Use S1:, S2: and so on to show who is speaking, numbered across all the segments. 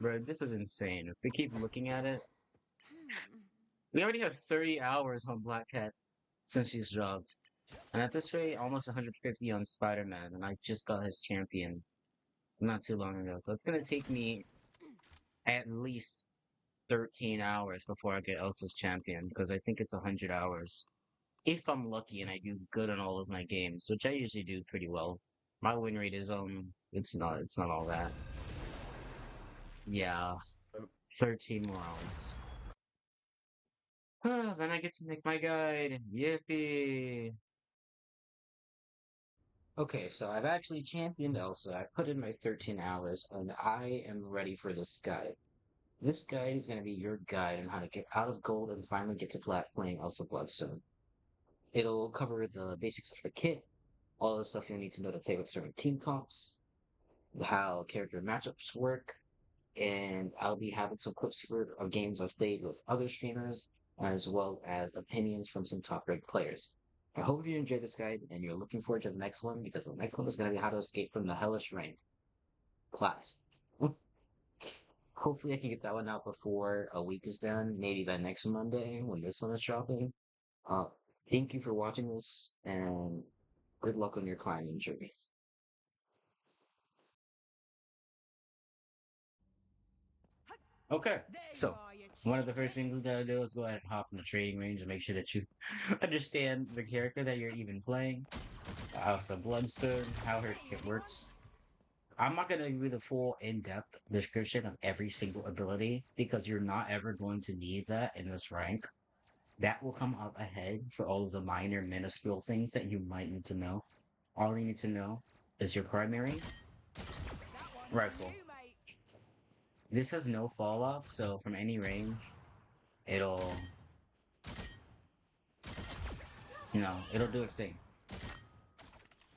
S1: Bro, this is insane. If we keep looking at it, we already have 30 hours on Black Cat since she's dropped. And at this rate, almost 150 on Spider-Man, and I just got his champion not too long ago. So it's gonna take me at least 13 hours before I get Elsa's champion, because I think it's 100 hours. If I'm lucky and I do good on all of my games, which I usually do pretty well. My win rate is it's not all that. Yeah, 13 more hours. Then I get to make my guide. Yippee! Okay, so I've actually championed Elsa. I put in my 13 hours, and I am ready for this guide. This guide is going to be your guide on how to get out of gold and finally get to plat playing Elsa Bloodstone. It'll cover the basics of the kit, all the stuff you'll need to know to play with certain team comps, how character matchups work, and I'll be having some clips for of games I've played with other streamers, as well as opinions from some top-ranked players. I hope you enjoyed this guide and you're looking forward to the next one because the next one is going to be how to escape from the hellish rank class. Hopefully, I can get that one out before a week is done, maybe by next Monday when this one is dropping. Uh, Thank you for watching this and good luck on your climbing journey. Okay, so one of the first things we gotta do is go ahead and hop in the trading range and make sure that you understand the character that you're even playing. Some Bloodstone, how her kit works. I'm not gonna give you the full in-depth description of every single ability because you're not ever going to need that in this rank. That will come up ahead for all of the minor minuscule things that you might need to know. All you need to know is your primary rifle. This has no fall off, so from any range, it'll it'll do its thing.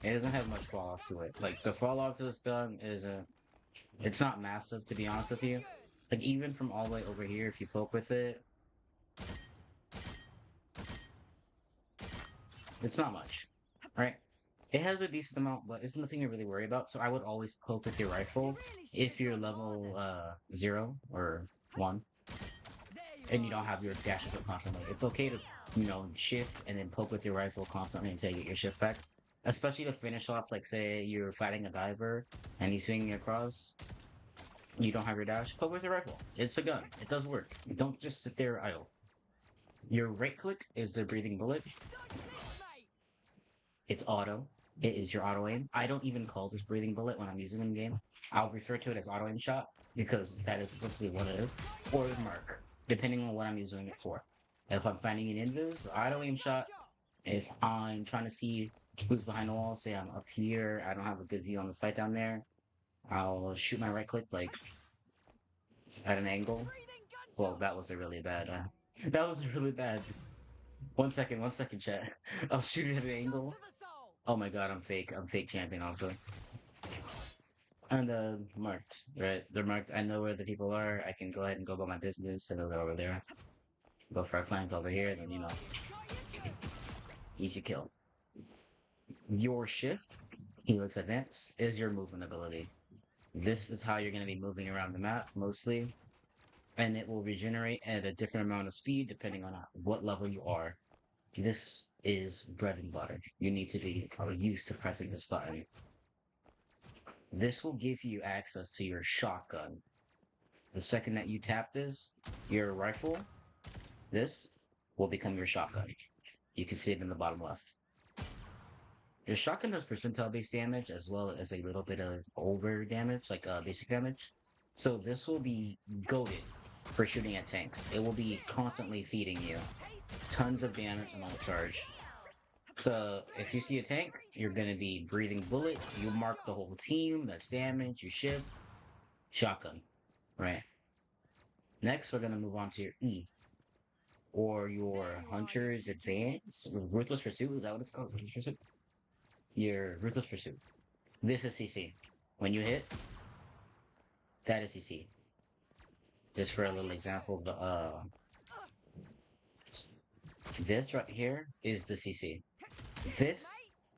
S1: It doesn't have much fall off to it. Like the fall off to this gun isn't it's not massive to be honest with you. Like even from all the way over here, if you poke with it, it's not much. Right? It has a decent amount, but it's nothing to really worry about. So I would always poke with your rifle if you're level 0 or 1 and you don't have your dashes up constantly. It's okay to, shift and then poke with your rifle constantly until you get your shift back. Especially to finish off, like say you're fighting a diver and he's swinging across, you don't have your dash, poke with your rifle. It's a gun. It does work. Don't just sit there idle. Your right click is the breathing bullet. It's auto. It is your auto aim. I don't even call this breathing bullet when I'm using it in game. I'll refer to it as auto aim shot because that is simply what it is, or mark, depending on what I'm using it for. If I'm finding an invis, auto aim shot. If I'm trying to see who's behind the wall, say I'm up here, I don't have a good view on the fight down there, I'll shoot my right click like at an angle. Well, that was a really bad. That was really bad. 1 second, chat. I'll shoot it at an angle. Oh my god, I'm fake. I'm fake champion also. And marked, right? They're marked. I know where the people are. I can go ahead and go about my business, send it over there. Go for a flank over here, then easy kill. Your shift, Helix Advance, is your movement ability. This is how you're going to be moving around the map mostly, and it will regenerate at a different amount of speed depending on what level you are. This is bread and butter. You need to be used to pressing this button. This will give you access to your shotgun. The second that you tap this, your rifle, this will become your shotgun. You can see it in the bottom left. Your shotgun does percentile-based damage as well as a little bit of over damage, like basic damage. So this will be goaded for shooting at tanks. It will be constantly feeding you tons of damage on charge. So if you see a tank, you're gonna be breathing bullet. You mark the whole team. That's damage. You shift shotgun, right? Next, we're gonna move on to your E or your Hunter's Advance. Ruthless Pursuit, is that what it's called? Ruthless Pursuit? Your Ruthless Pursuit. This is CC. When you hit, that is CC. Just for a little example, this right here is the CC. This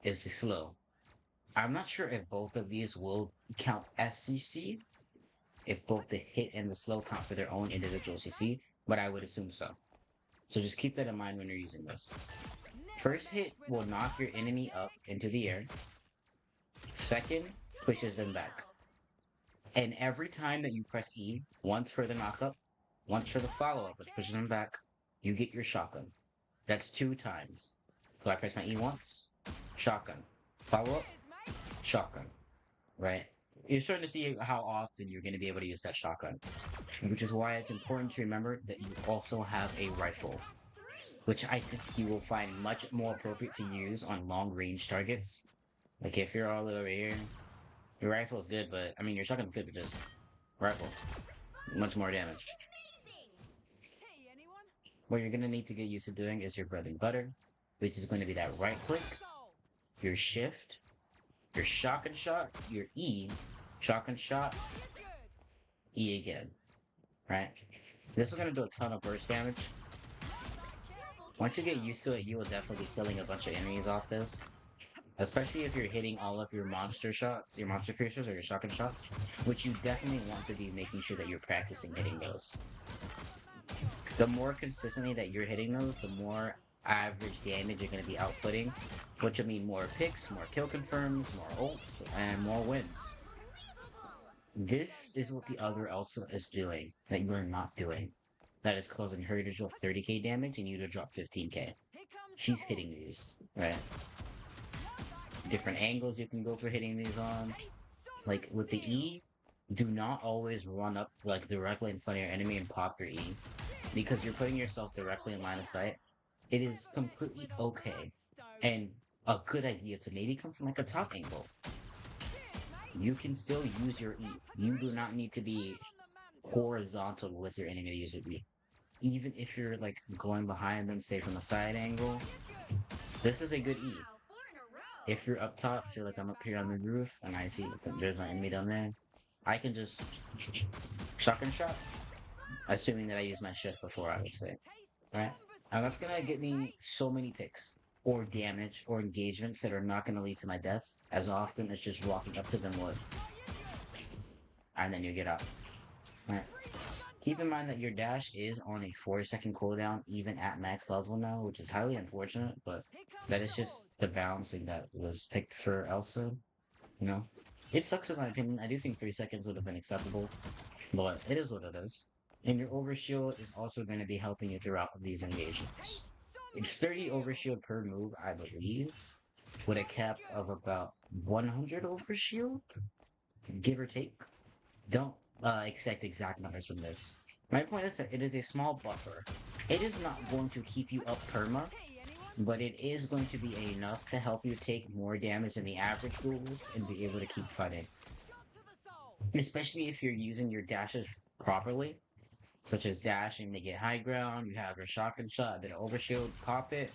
S1: is the slow. I'm not sure if both of these will count as CC, if both the hit and the slow count for their own individual CC, but I would assume so. So just keep that in mind when you're using this. First hit will knock your enemy up into the air. Second, pushes them back. And every time that you press E, once for the knockup, once for the follow-up, which pushes them back, you get your shotgun. That's 2 times. So I press my E once, shotgun. Follow-up, shotgun. Right? You're starting to see how often you're going to be able to use that shotgun. Which is why it's important to remember that you also have a rifle, which I think you will find much more appropriate to use on long-range targets. Like if you're all over here, your rifle is good, but I mean your shotgun is good, but just rifle, much more damage. What you're gonna need to get used to doing is your bread and butter, which is going to be that right click, your shift, your shotgun shot, your E, shotgun shot, E again, right? This is gonna do a ton of burst damage. Once you get used to it, you will definitely be killing a bunch of enemies off this. Especially if you're hitting all of your monster shots, your monster piercers, or your shotgun shots, which you definitely want to be making sure that you're practicing hitting those. The more consistently that you're hitting those, the more average damage you're going to be outputting, which will mean more picks, more kill confirms, more ults, and more wins. This is what the other Elsa is doing that you're not doing. That is causing her to drop 30k damage and you to drop 15k. She's hitting these, right? Different angles you can go for hitting these on. Like with the E, do not always run up like directly in front of your enemy and pop your E, because you're putting yourself directly in line of sight. It is completely okay and a good idea to maybe come from like a top angle. You can still use your E. You do not need to be horizontal with your enemy to use your E. Even if you're like going behind them, say from a side angle, this is a good E. If you're up top, so like I'm up here on the roof and I see there's my enemy down there, I can just shotgun shot, assuming that I use my shift before, I would say, right? And that's gonna get me so many picks, or damage, or engagements that are not gonna lead to my death as often as just walking up to them would. And then you get out. Right. Keep in mind that your dash is on a 4-second cooldown even at max level now, which is highly unfortunate, but that is just the balancing that was picked for Elsa, you know? It sucks in my opinion. I do think 3 seconds would have been acceptable, but it is what it is. And your overshield is also going to be helping you throughout these engagements. It's 30 overshield per move, I believe, with a cap of about 100 overshield, give or take. Don't expect exact numbers from this. My point is that it is a small buffer. It is not going to keep you up perma, but it is going to be enough to help you take more damage than the average duels and be able to keep fighting. Especially if you're using your dashes properly, such as dashing to get high ground, you have your shotgun shot, a bit of overshield, pop it,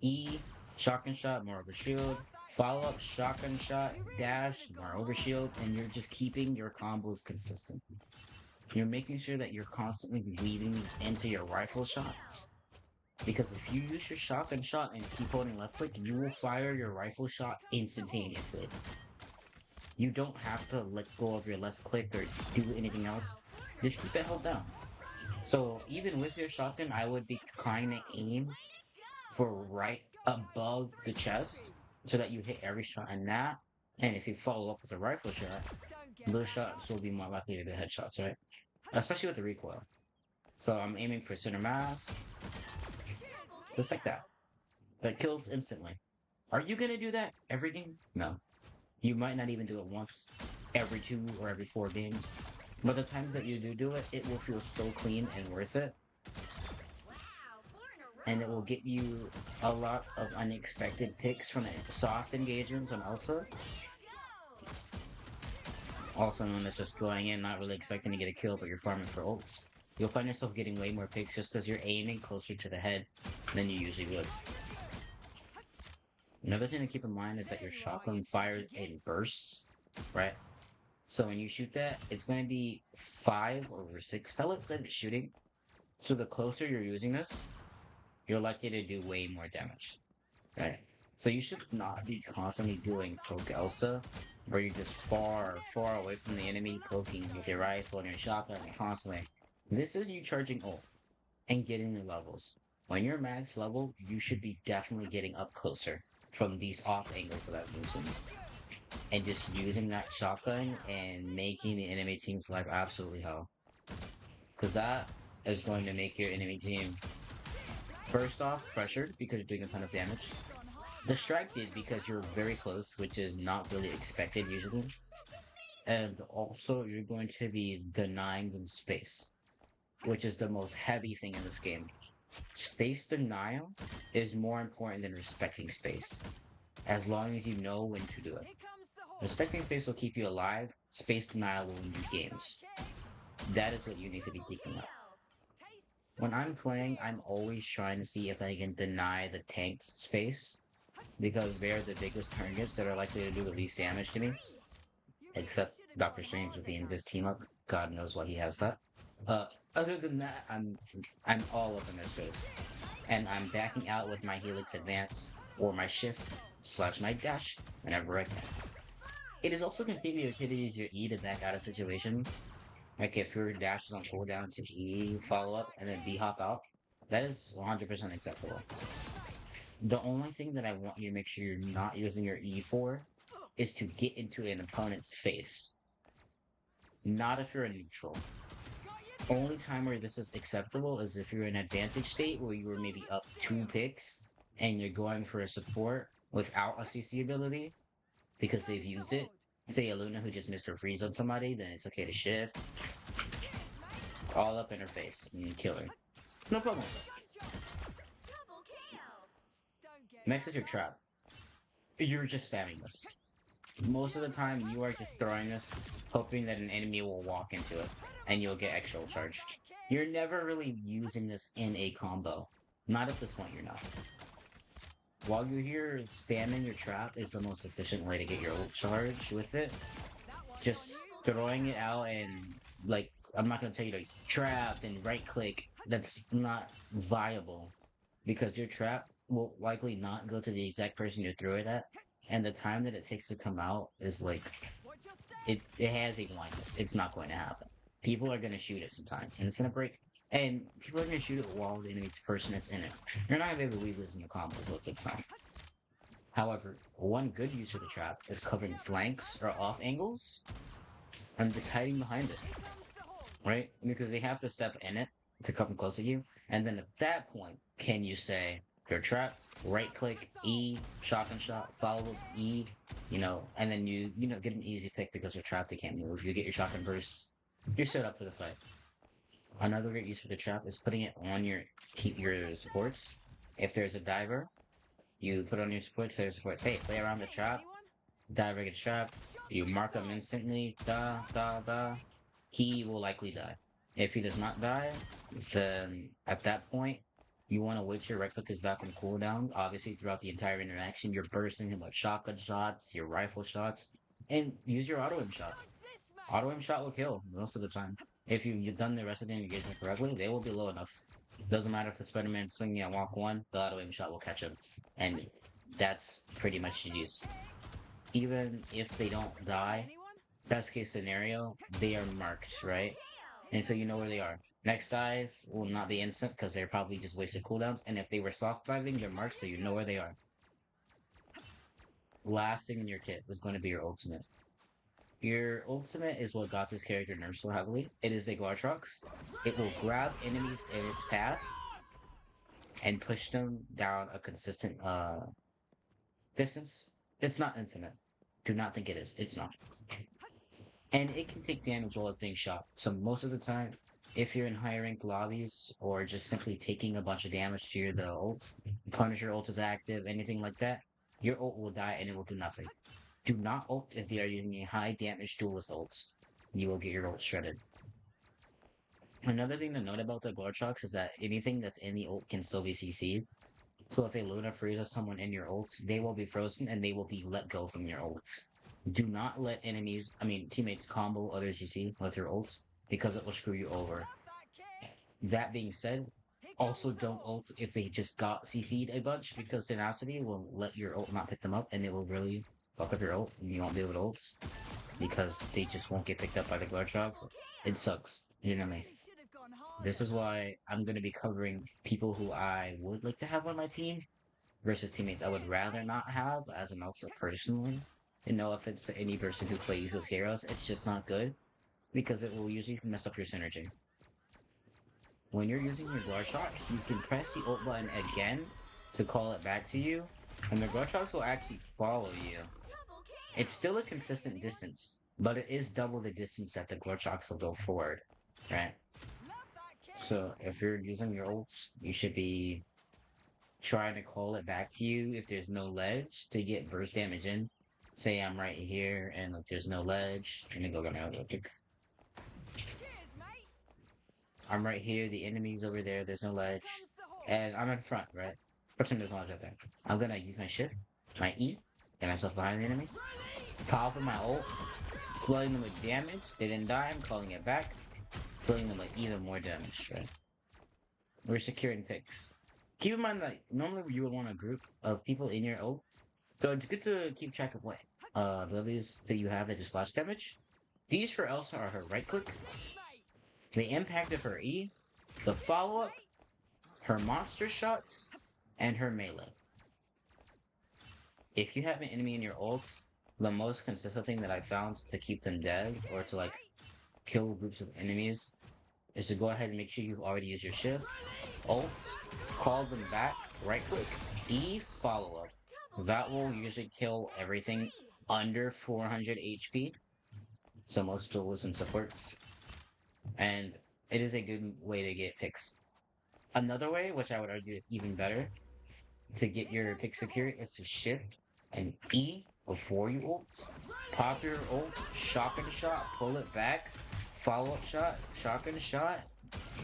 S1: E, shotgun shot, more overshield, follow up, shotgun shot, dash, more overshield, and you're just keeping your combos consistent. You're making sure that you're constantly weaving these into your rifle shots. Because if you use your shotgun shot and keep holding left click, you will fire your rifle shot instantaneously. You don't have to let go of your left click or do anything else. Just keep it held down. So even with your shotgun, I would be kind of aim for right above the chest so that you hit every shot in that. And if you follow up with a rifle shot, those shots will be more likely to be headshots, right? Especially with the recoil. So I'm aiming for center mass, just like that. That kills instantly. Are you gonna do that every game? No. You might not even do it once every 2 or every 4 games. But the times that you do it, it will feel so clean and worth it. And it will get you a lot of unexpected picks from soft engagements on Elsa. Also known as just going in, not really expecting to get a kill, but you're farming for ults. You'll find yourself getting way more picks just because you're aiming closer to the head than you usually would. Another thing to keep in mind is that your shotgun fires in bursts, right? So when you shoot that, it's going to be 5 over 6 pellets that it's shooting. So the closer you're using this, you're likely to do way more damage, right? So you should not be constantly doing poke Elsa, where you're just far, far away from the enemy, poking with your rifle and your shotgun and constantly. This is you charging ult and getting your levels. When you're max level, you should be definitely getting up closer from these off angles that I've mentioned, and just using that shotgun and making the enemy team's life absolutely hell. Because that is going to make your enemy team, first off, pressured because you're doing a ton of damage. Distracted because you're very close, which is not really expected usually. And also, you're going to be denying them space, which is the most heavy thing in this game. Space denial is more important than respecting space, as long as you know when to do it. Respecting space will keep you alive, space denial will win you games. That is what you need to be thinking of. When I'm playing, I'm always trying to see if I can deny the tank's space, because they're the biggest targets that are likely to do the least damage to me, except Doctor Strange with the Invis team up. God knows why he has that. Uh, Other than that, I'm all up in their space, and I'm backing out with my Helix Advance or my Shift slash my Dash whenever I can. It is also completely okay to use your E to back out of situations. Like if your dash is on cooldown to E follow up and then B hop out, that is 100% acceptable. The only thing that I want you to make sure you're not using your E for is to get into an opponent's face. Not if you're a neutral. Only time where this is acceptable is if you're in advantage state where you were maybe up 2 picks and you're going for a support without a CC ability because they've used it. Say a Luna who just missed her freeze on somebody, then it's okay to shift all up in her face and kill her. No problem. Next is your trap. You're just spamming this. Most of the time, you are just throwing this, hoping that an enemy will walk into it, and you'll get extra charge. You're never really using this in a combo. Not at this point, you're not. While you're here, spamming your trap is the most efficient way to get your ult charge with it. Just throwing it out and, like, I'm not gonna tell you to trap and right click. That's not viable because your trap will likely not go to the exact person you threw it at, and the time that it takes to come out is like it has a wind. It's not going to happen. People are gonna shoot it sometimes, and it's gonna break. And people are gonna shoot it while the enemy person is in it. You're not gonna be able to leave this in your combos, so it takes time. However, one good use for the trap is covering flanks or off angles and just hiding behind it, right? Because they have to step in it to come close to you, and then at that point, can you say your trap, right click, E, shotgun shot, follow up E, and then you get an easy pick because you're trapped, they can't move. You get your shotgun bursts, you're set up for the fight. Another great use for the trap is putting it on your supports. If there's a diver, you put on your supports, there's supports. Hey, play around the trap, diver gets trapped, you mark him instantly, he will likely die. If he does not die, then at that point, you want to wait till your right click is back on cooldown. Obviously, throughout the entire interaction, you're bursting him with shotgun shots, your rifle shots, and use your auto aim shot. Auto aim shot will kill most of the time. If you've done the rest of the engagement correctly, they will be low enough. Doesn't matter if the Spider-Man swinging at walk 1, the auto aim shot will catch him. And that's pretty much GG's. Even if they don't die, best case scenario, they are marked, right? And so you know where they are. Next dive will not be instant because they're probably just wasted cooldowns. And if they were soft diving, they're marked so you know where they are. Last thing in your kit is going to be your ultimate. Your ultimate is what got this character nerfed so heavily. It is a Glartrox. It will grab enemies in its path and push them down a consistent distance. It's not infinite. Do not think it is. It's not. And it can take damage while it's being shot. So most of the time, if you're in higher ranked lobbies or just simply taking a bunch of damage to the ult, Punisher ult is active, anything like that, your ult will die and it will do nothing. Do not ult if you are using a high damage duelist ults. You will get your ult shredded. Another thing to note about the Glartrox is that anything that's in the ult can still be CC'd. So if a Luna freezes someone in your ult, they will be frozen and they will be let go from your ult. Do not let teammates combo others you see with your ults because it will screw you over. That being said, Also, don't ult if they just got CC'd a bunch because tenacity will let your ult not pick them up and it will really fuck up your ult and you won't be able to ult because they just won't get picked up by the Glare Shogs. It sucks. You know what I mean? This is why I'm going to be covering people who I would like to have on my team versus teammates I would rather not have as an Elsa personally. And no offense to any person who plays as heroes, it's just not good because it will usually mess up your synergy. When you're using your guard shots, you can press the ult button again to call it back to you, and the guard shots will actually follow you. It's still a consistent distance, but it is double the distance that the guard shots will go forward, right? So if you're using your ults, you should be trying to call it back to you if there's no ledge to get burst damage in. Say I'm right here, and if there's no ledge, let me go get my other pick. I'm right here, the enemy's over there, there's no ledge, and I'm in front, right? Pretend there's no ledge up there. I'm gonna use my shift, my E, get myself behind the enemy, pop in my ult, flooding them with damage. They didn't die, I'm calling it back, flooding them with even more damage, right? We're securing picks. Keep in mind that normally you would want a group of people in your ult, so it's good to keep track of what abilities that you have that do splash damage. These for Elsa are her right click, the impact of her E, the follow-up, her monster shots, and her melee. If you have an enemy in your ults, the most consistent thing that I found to keep them dead or to like kill groups of enemies is to go ahead and make sure you've already used your shift, ult, call them back, right click, E, follow-up. That will usually kill everything under 400 HP. So most tools and supports. And it is a good way to get picks. Another way, which I would argue is even better, to get your pick secure is to shift and E before you ult. Pop your ult, shotgun shot, pull it back, follow-up shot, shotgun shot,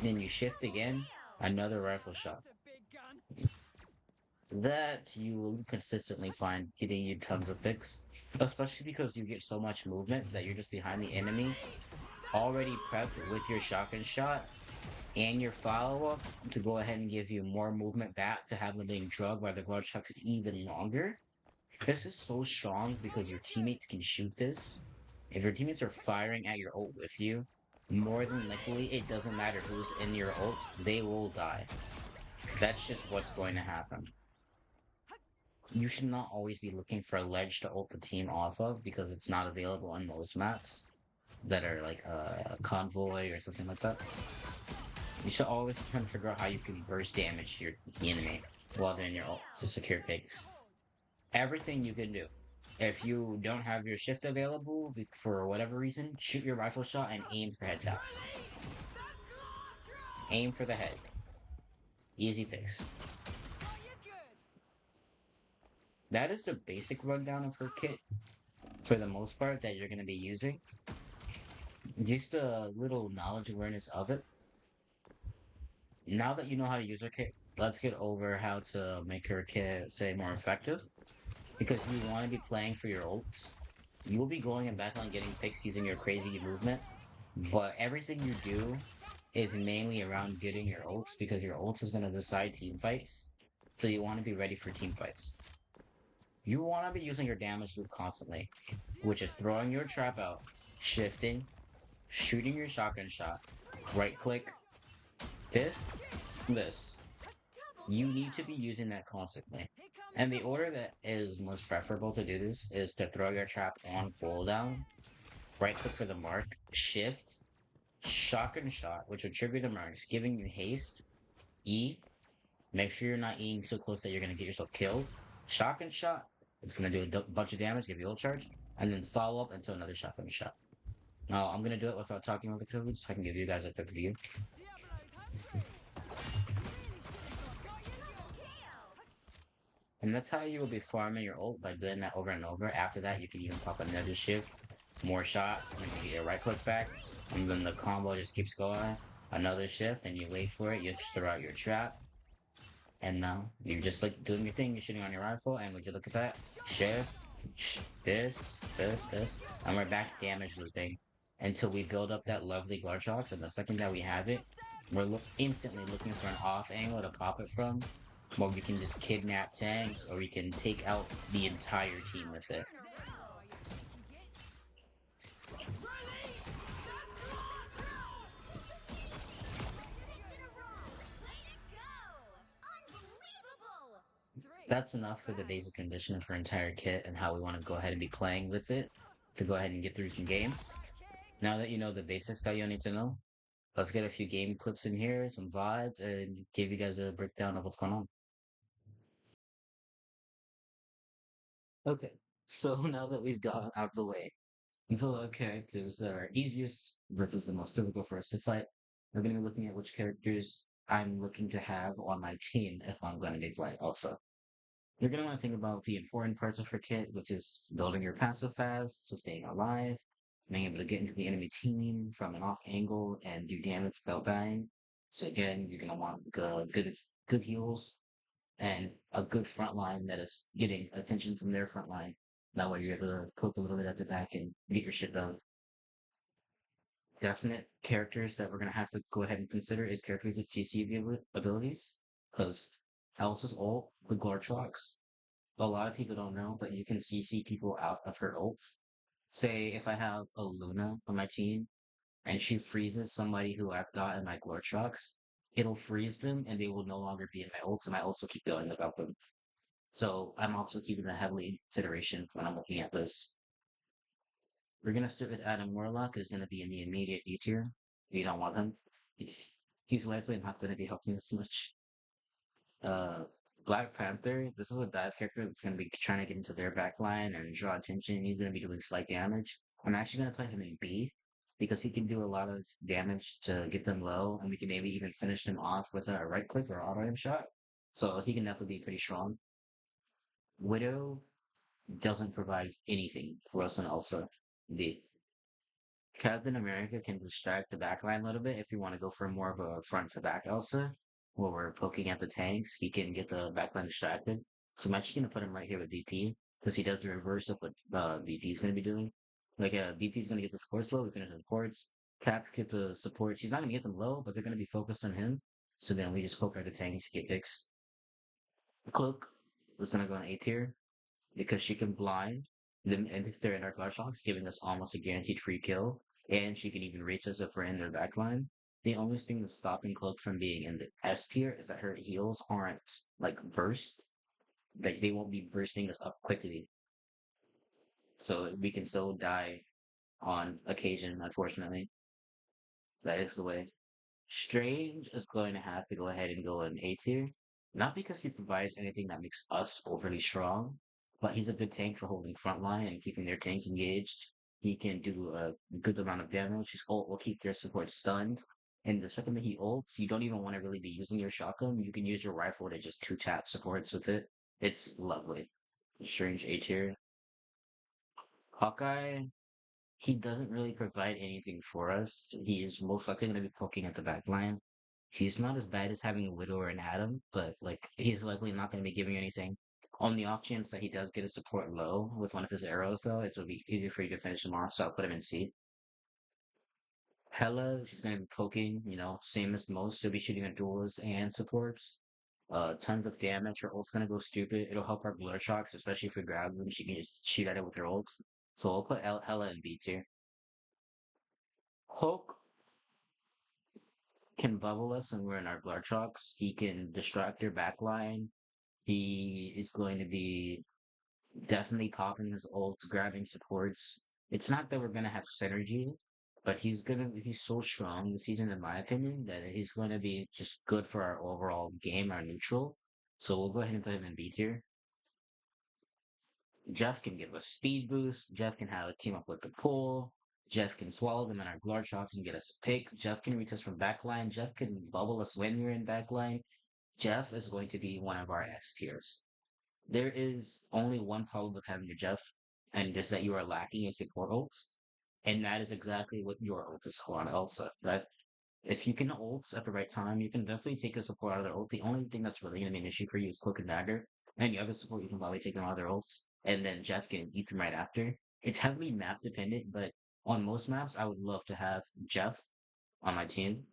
S1: then you shift again, another rifle shot. That you will consistently find getting you tons of picks, especially because you get so much movement that you're just behind the enemy, already prepped with your shotgun shot and your follow-up to go ahead and give you more movement back to have them being drugged by the guard chucks even longer. This is so strong because your teammates can shoot this. If your teammates are firing at your ult with you, more than likely it doesn't matter who's in your ult, they will die. That's just what's going to happen. You should not always be looking for a ledge to ult the team off of because it's not available on most maps that are like a convoy or something like that. You should always try to figure out how you can burst damage your enemy while they're in your ult to secure pigs. Everything you can do. If you don't have your shift available for whatever reason, shoot your rifle shot and aim for head taps. Aim for the head. Easy fix. That is the basic rundown of her kit for the most part that you're going to be using. Just a little knowledge awareness of it. Now that you know how to use her kit, let's get over how to make her kit, say, more effective. Because you want to be playing for your ults. You will be going and back on getting picks using your crazy movement. But everything you do is mainly around getting your ults because your ults is going to decide team fights. So you want to be ready for team fights. You want to be using your damage loop constantly, which is throwing your trap out, shifting, shooting your shotgun shot, right click, this. You need to be using that constantly. And the order that is most preferable to do this is to throw your trap on cooldown, right click for the mark, shift, shotgun shot, which will trigger the marks, giving you haste, E, make sure you're not Eing so close that you're going to get yourself killed, shotgun shot, it's going to do a bunch of damage, give you ult charge, and then follow up into another shotgun shot. Now, I'm going to do it without talking about the codes so I can give you guys a quick view. And that's how you will be farming your ult by doing that over and over. After that, you can even pop another shift, more shots, and then you get your right click back, and then the combo just keeps going. Another shift, and you wait for it, you just throw out your trap, and now you're just like doing your thing, you're shooting on your rifle, and would you look at that? Shift, this, and we're back damage looping until we build up that lovely Glarchox, and the second that we have it, Instantly looking for an off angle to pop it from, where we can just kidnap tanks or we can take out the entire team with it. That's enough for the basic condition for entire kit and how we want to go ahead and be playing with it to go ahead and get through some games. Now that you know the basics that you need to know, let's get a few game clips in here, some VODs, and give you guys a breakdown of what's going on. Okay, so now that we've got out of the way, the characters that are easiest versus the most difficult for us to fight, we're going to be looking at which characters I'm looking to have on my team if I'm going to be playing Elsa. You're going to want to think about the important parts of her kit, which is building your passive fast, so staying alive, being able to get into the enemy team from an off angle and do damage without dying. So again, you're going to want good heals and a good front line that is getting attention from their front line. That way you're able to poke a little bit at the back and get your shit done. Definite characters that we're going to have to go ahead and consider is characters with CC abilities, because Elsa's ult, the Glortrox, a lot of people don't know, but you can CC people out of her ults. Say if I have a Luna on my team and she freezes somebody who I've got in my Glortrox, it'll freeze them and they will no longer be in my ults and my ults will keep going without them. So I'm also keeping that heavily in consideration when I'm looking at this. We're gonna start with Adam Warlock, who's gonna be in the immediate D tier. You don't want him. He's likely not gonna be helping us much. Uh, Black Panther, this is a dive character that's going to be trying to get into their back line and draw attention. He's going to be doing slight damage. I'm actually going to play him in B because he can do a lot of damage to get them low, and we can maybe even finish them off with a right click or auto aim shot. So he can definitely be pretty strong. Widow doesn't provide anything for us in Elsa B. Captain America can distract the backline a little bit if you want to go for more of a front to back Elsa, where we're poking at the tanks. He can get the backline distracted. So I'm actually going to put him right here with BP because he does the reverse of what BP is going to be doing. Like BP is going to get the supports low, we finish the supports. Cap get the support. She's not going to get them low, but they're going to be focused on him. So then we just poke at the tanks to get picks. Cloak is going to go on A tier because she can blind them and if they're in our guard shocks, giving us almost a guaranteed free kill. And she can even reach us if we're in their backline. The only thing that's stopping Cloak from being in the S tier is that her heals aren't like burst. Like they won't be bursting us up quickly. So we can still die on occasion, unfortunately. That is the way. Strange is going to have to go ahead and go in A tier. Not because he provides anything that makes us overly strong, but he's a good tank for holding front line and keeping their tanks engaged. He can do a good amount of damage. His ult will keep their support stunned. And the second that he ults, you don't even want to really be using your shotgun. You can use your rifle to just two tap supports with it. It's lovely. Strange A tier. Hawkeye, he doesn't really provide anything for us. He is most likely going to be poking at the back line. He's not as bad as having a Widow or an Atom, but like he's likely not going to be giving you anything. On the off chance that he does get a support low with one of his arrows, though, it will be easier for you to finish him off. So I'll put him in C. Hela, she's going to be poking, same as most. She'll be shooting at duels and supports. Tons of damage. Her ult's going to go stupid. It'll help our blur shocks, especially if we grab them. She can just shoot at it with her ult. So I'll put Hela in B tier. Hulk can bubble us and we're in our blood shocks. He can distract your backline. He is going to be definitely popping his ults, grabbing supports. It's not that we're gonna have synergy, but he's so strong this season in my opinion that he's gonna be just good for our overall game, our neutral. So we'll go ahead and put him in B tier. Jeff can give us speed boost. Jeff can have a team up with the pull. Jeff can swallow them in our guard shots and get us a pick. Jeff can reach us from backline. Jeff can bubble us when we're in backline. Jeff is going to be one of our S tiers. There is only one problem with having a Jeff, and just that you are lacking in support ults. And that is exactly what your ult is on Elsa, right? If you can ult at the right time, you can definitely take a support out of their ult. The only thing that's really going to be an issue for you is Cloak and Dagger. And the other support, you can probably take them out of their ults. And then Jeff can eat them right after. It's heavily map dependent, but on most maps, I would love to have Jeff on my team.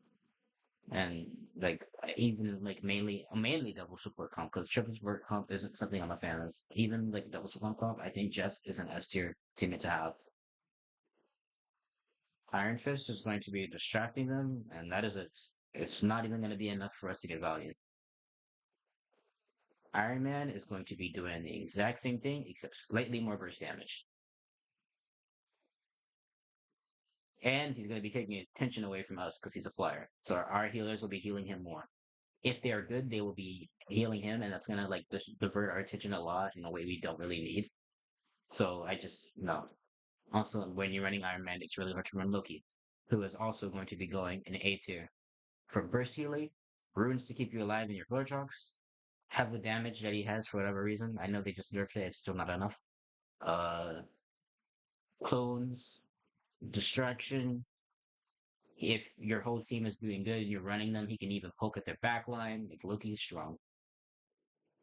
S1: And like even like mainly double support comp because triple support comp isn't something I'm a fan of. Even like double support comp, I think Jeff is an S tier teammate to have. Iron Fist is going to be distracting them, and that is it. It's not even going to be enough for us to get value. Iron Man is going to be doing the exact same thing, except slightly more burst damage. And he's going to be taking attention away from us because he's a flyer. So our healers will be healing him more. If they are good, they will be healing him, and that's going to like divert our attention a lot in a way we don't really need. So I just, no. Also, when you're running Iron Man, it's really hard to run Loki, who is also going to be going in A tier. For burst healing, runes to keep you alive in your Glortrox, have the damage that he has for whatever reason. I know they just nerfed it, it's still not enough. Uh, clones, distraction. If your whole team is doing good and you're running them, he can even poke at their backline. Like Loki's strong.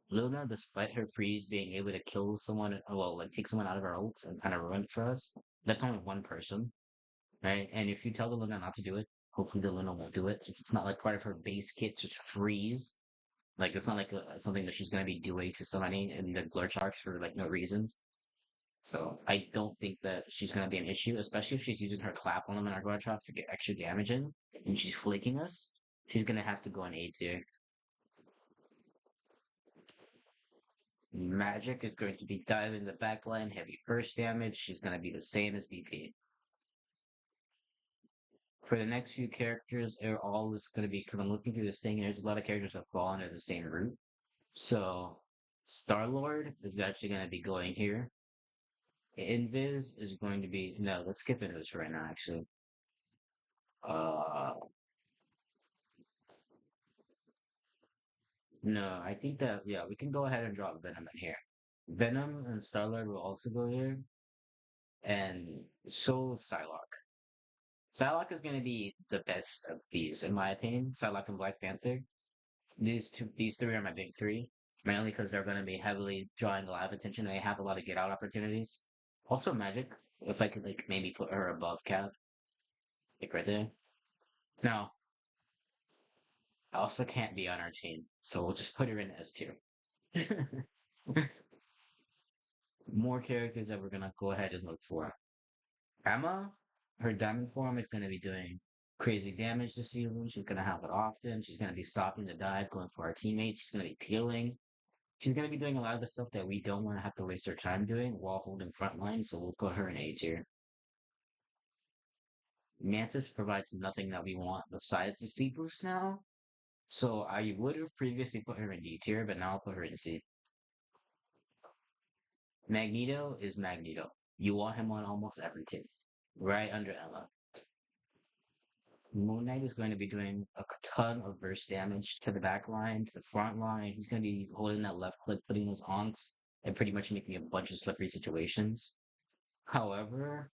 S1: Luna, despite her freeze being able to kill someone, well, like take someone out of our ults and kind of ruin it for us, that's only one person, right? And if you tell the Luna not to do it, hopefully the Luna won't do it. It's not like part of her base kit to freeze. Like it's not like something that she's going to be doing to somebody in the Glurcharks for like no reason. So I don't think that she's going to be an issue, especially if she's using her clap on them in our Glurcharks to get extra damage in, and she's flaking us. She's going to have to go in A tier. Magic is going to be diving the backline, heavy burst damage. She's going to be the same as VP. For the next few characters, they're all is going to be, because I'm looking through this thing, there's a lot of characters that fall under the same route. So, Star Lord is actually going to be going here. Invis is going to be, no, let's skip Invis for right now, actually. Uh, no, I think that, yeah, we can go ahead and drop Venom in here. Venom and Star Lord will also go here, and so Psylocke. Psylocke is going to be the best of these, in my opinion. Psylocke and Black Panther. These three are my big three, mainly because they're going to be heavily drawing a lot of attention. They have a lot of get out opportunities. Also, Magic. If I could like maybe put her above Cap, like right there. No, Elsa can't be on our team, so we'll just put her in S tier. More characters that we're gonna go ahead and look for. Emma, her diamond form is gonna be doing crazy damage this season. She's gonna have it often. She's gonna be stopping the dive, going for our teammates. She's gonna be peeling. She's going to be doing a lot of the stuff that we don't want to have to waste our time doing while holding front line, so we'll put her in A tier. Mantis provides nothing that we want besides the speed boost now, so I would have previously put her in D tier, but now I'll put her in C. Magneto is Magneto. You want him on almost every team, right under Ella. Moon Knight is going to be doing a ton of burst damage to the back line, to the front line. He's going to be holding that left click, putting those onks, and pretty much making a bunch of slippery situations. However,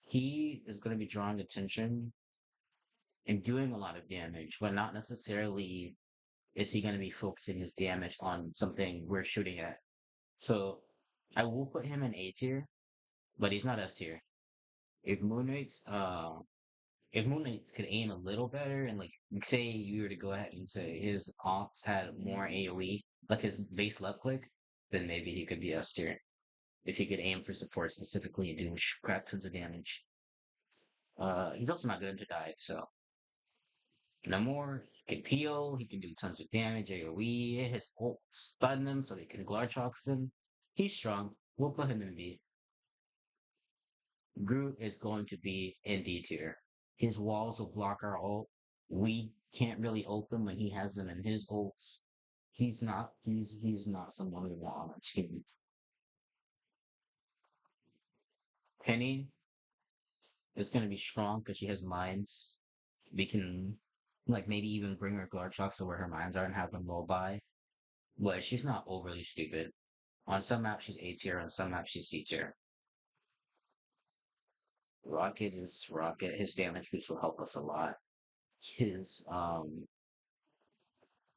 S1: he is going to be drawing attention and doing a lot of damage, but not necessarily is he going to be focusing his damage on something we're shooting at. So I will put him in A tier, but he's not S tier. If Moon Knight's if Moon Knights could aim a little better and like say you were to go ahead and say his ops had more AoE, like his base left click, then maybe he could be S tier. If he could aim for support specifically and do crap tons of damage. He's also not good into dive, so no more. He can peel, he can do tons of damage, AoE, his ult stun them so they can Glarchox them. He's strong. We'll put him in B. Groot is going to be in D tier. His walls will block our ult. We can't really ult them when he has them in his ults. He's not someone we want on our team. Penny is gonna be strong because she has mines. We can like maybe even bring her Glarchox to where her mines are and have them roll by. But she's not overly stupid. On some maps she's A tier, on some maps she's C tier. Rocket is Rocket. His damage boost will help us a lot. His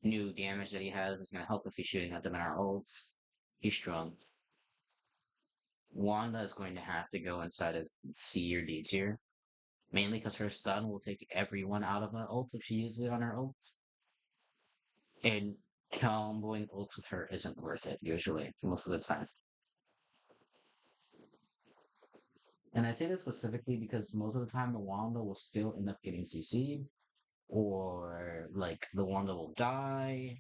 S1: new damage that he has is gonna help if he's shooting at them in our ults. He's strong. Wanda is going to have to go inside of C or D tier. Mainly because her stun will take everyone out of her ult if she uses it on her ult. And comboing ult with her isn't worth it, usually, most of the time. And I say this specifically because most of the time the Wanda will still end up getting CC'd, or like the Wanda will die.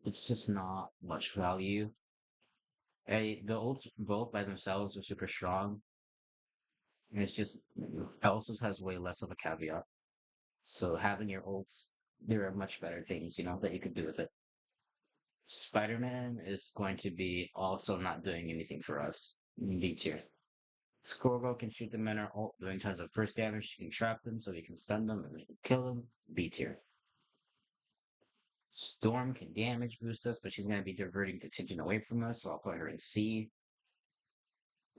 S1: It's just not much value. The ults both by themselves are super strong. And it's just Elsa's has way less of a caveat. So having your ults, there are much better things, that you could do with it. Spider-Man is going to be also not doing anything for us. B tier. Scorgo can shoot them in our ult, doing tons of burst damage. She can trap them so we can stun them and we can kill them. B tier. Storm can damage boost us, but she's going to be diverting attention away from us, so I'll put her in C.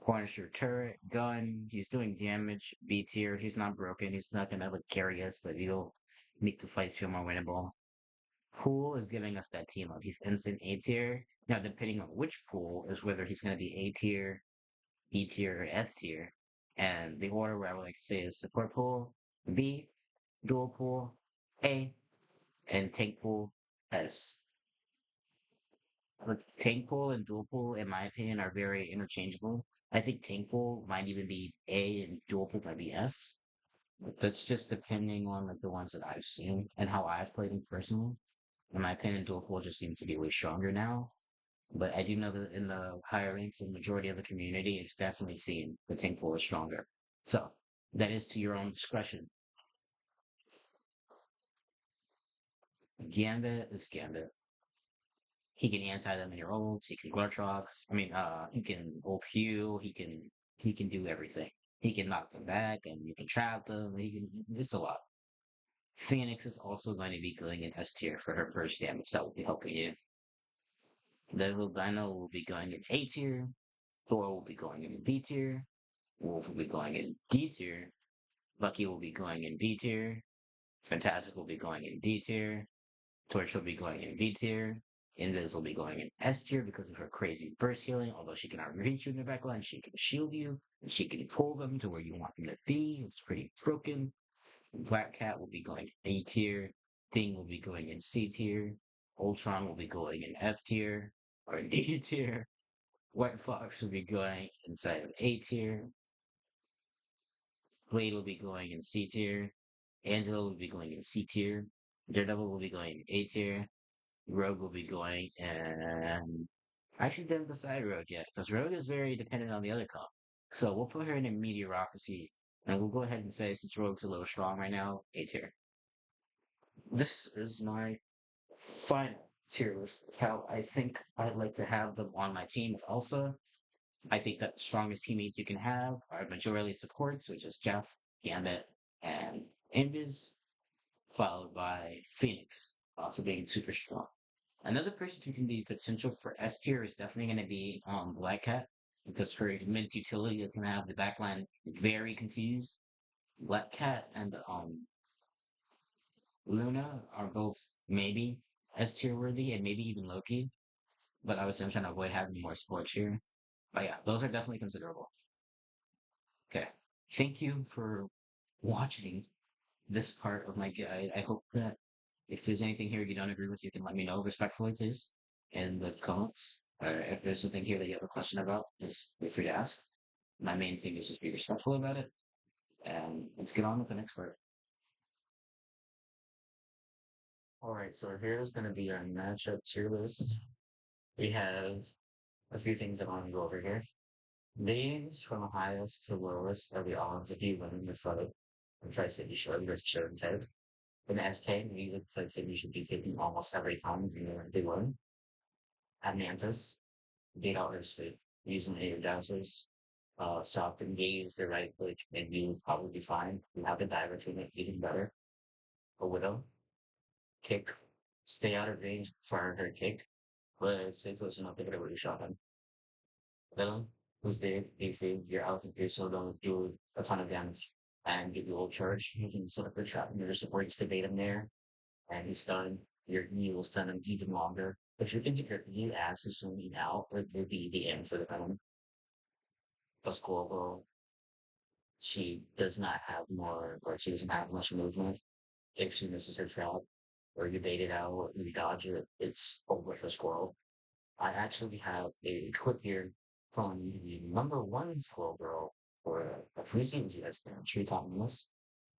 S1: Punisher turret, gun, he's doing damage. B tier, he's not broken, he's not going to like carry us, but he'll make the fight feel more winnable. Pool is giving us that team up. He's instant A tier. Now, depending on which pool is whether he's going to be A tier, B tier, or S tier. And the order where I would like to say is support pool, B, dual pool, A, and tank pool, S. But tank pool and dual pool, in my opinion, are very interchangeable. I think tank pool might even be A and dual pool might be S. But that's just depending on like the ones that I've seen and how I've played them personally. In my opinion, dual pool just seems to be way stronger now. But I do know that in the higher ranks and majority of the community, it's definitely seen the tank pool is stronger. So that is to your own discretion. Gambit is Gambit. He can anti them in your ults. He can Glartrox. He can ult you. He can do everything. He can knock them back, and you can trap them. He can. It's a lot. Phoenix is also going to be going in S tier for her burst damage. That will be helping you. Devil Dino will be going in A tier. Thor will be going in B tier. Wolf will be going in D tier. Lucky will be going in B tier. Fantastic will be going in D tier. Torch will be going in B tier. Invis will be going in S tier because of her crazy burst healing. Although she cannot reach you in the backline, she can shield you and she can pull them to where you want them to be. It's pretty broken. Black Cat will be going in A tier. Thing will be going in C tier. Ultron will be going in F tier or D tier. White Fox will be going inside of A tier. Blade will be going in C tier. Angela will be going in C tier. Daredevil will be going in A tier. Rogue will be going in. I actually didn't decide Rogue yet, because Rogue is very dependent on the other comp. So we'll put her in a mediocrity, and we'll go ahead and say, since Rogue's a little strong right now, A tier. This is my final tier list of how I think I'd like to have them on my team with Elsa. I think that the strongest teammates you can have are majority supports, which is Jeff, Gambit, and Invis, followed by Phoenix, also being super strong. Another person who can be potential for S tier is definitely going to be Black Cat because her immense utility is going to have the backline very confused. Black Cat and Luna are both maybe S tier worthy and maybe even Loki, but obviously I'm trying to avoid having more sports here. But yeah, those are definitely considerable. Okay. Thank you for watching this part of my guide. I hope that if there's anything here you don't agree with, you can let me know respectfully, please, in the comments. Or if there's something here that you have a question about, just feel free to ask. My main thing is just be respectful about it. And let's get on with the next part. All right, so here's going to be our matchup tier list. We have a few things I want to go over here. Names from highest to lowest are the odds of you winning the fight. And try to be sure versus sure instead. In SK, music fights that you should be taking almost every time they win. At Mantis, beat out their state using air dazzles. Soft engage the right click and you will probably be fine. You have the diver to make even better. A widow, kick, stay out of range for her kick, but it's safe enough to get away shot him. Villain, who's big, beefy, your outfit here so don't do a ton of damage and give you a little charge. You can set up the trap and your supports to bait him there, and he's done. Your knee will stun him even longer. If you think your knee ass is zooming out, it would be the end for the villain. Let's go over she does not have more, or she doesn't have much movement. If she misses her trap, or you bait it out, or you dodge it, it's over for squirrel. I actually have a clip here from the number one squirrel girl for a few seasons he has been. Tree Thomas.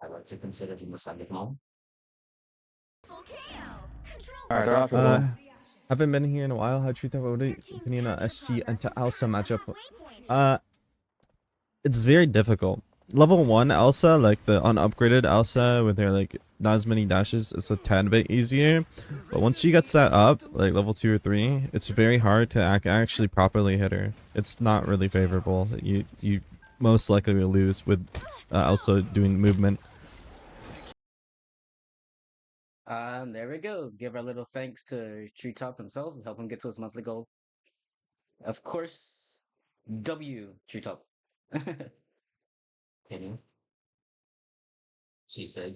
S1: I like to consider him a friend of mine.
S2: Alright, they're off your
S3: Uh,
S2: wall.
S3: haven't been here in a while. How'd you think about it? Opinion on SG into Elsa matchup? Uh, it's very difficult. Level 1 Elsa, like the unupgraded Elsa with her like not as many dashes, it's a tad bit easier. But once she gets that up, like level 2 or 3, it's very hard to actually properly hit her. It's not really favorable. You most likely will lose with Elsa doing movement.
S1: There we go. Give our little thanks to Treetop himself and help him get to his monthly goal. Of course, W Treetop. Hitting. She's big.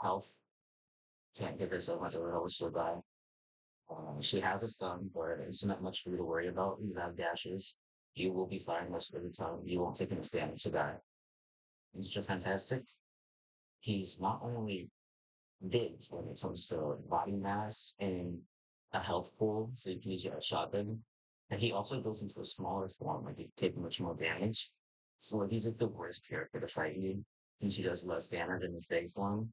S1: Health. Can't give her so much of a health she'll die. She has a stun, but it's not much for you to worry about. You have dashes. You will be firing most of the time. You won't take enough damage to die. He's just fantastic. He's not only big when it comes to body mass and a health pool, so you can use your shotgun. And he also goes into a smaller form, like you take much more damage. So like, he's like the worst character to fight you, since he does less damage in his big form,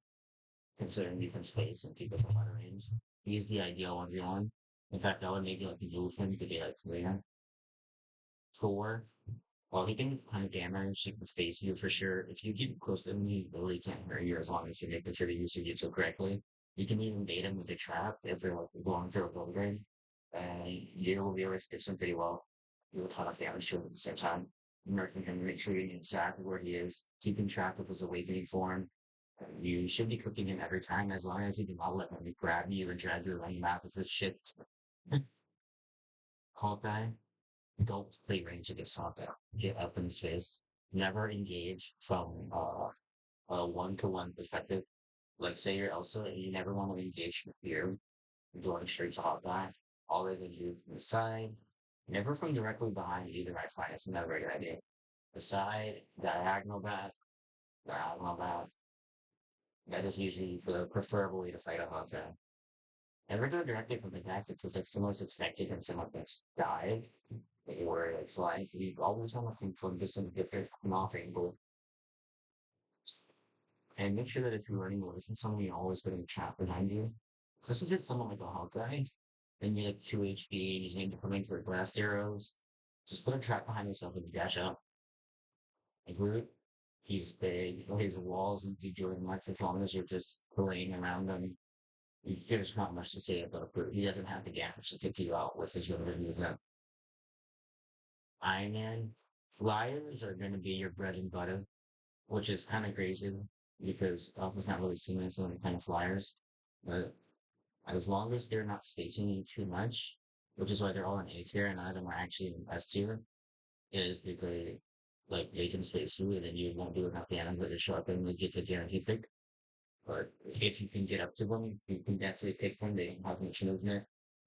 S1: considering you can space and keep us in fire range. He's the ideal 1v1. In fact, I would maybe like the dual him to be like clear. Thor, well, he can kind of damage, he can space you for sure. If you get close to him, he really can't hurt you as long as you make sure to use your jutsu correctly. You can even bait him with a trap if they're like going through a building. And you will be able to space him pretty well. You will ton of damage to him at the same time. Nerfing him to make sure you know exactly where he is, keeping track of his awakening form. You should be cooking him every time as long as you do not let him grab you and drag you around the map with his shift. Hawkeye, don't play range against Hawkeye. Get up in his face. Never engage from a one-to-one perspective. Like say you're Elsa and you never want to engage from here, going straight to Hawkeye. All they can do from the side, never from directly behind either. I find it's never a good idea. The side, diagonal back. That is usually the preferable way to fight a Hawkeye. Never go directly from the back because that's the most expected and someone gets dive or like flying. You always want to think from just a different off angle. And make sure that if you're running away from someone, you're always putting a trap behind you. Especially if it's someone like a Hawkeye, and you're like 2 HP, and he's aimed to come in for blast arrows. Just put a trap behind yourself and dash up. Like Groot, he's big, his walls won't be doing much as long as you're just playing around them. There's not much to say about Groot. He doesn't have the damage to take you out with his limited movement. Iron Man, flyers are going to be your bread and butter, which is kind of crazy because Alpha's not really seen as any kind of flyers. But as long as they're not spacing you too much, which is why they're all in A tier and none of them are actually in S tier, is because like they can space you and then you won't do enough damage with your shotgun to get the guaranteed pick. But if you can get up to them, you can definitely pick them. They don't have much movement.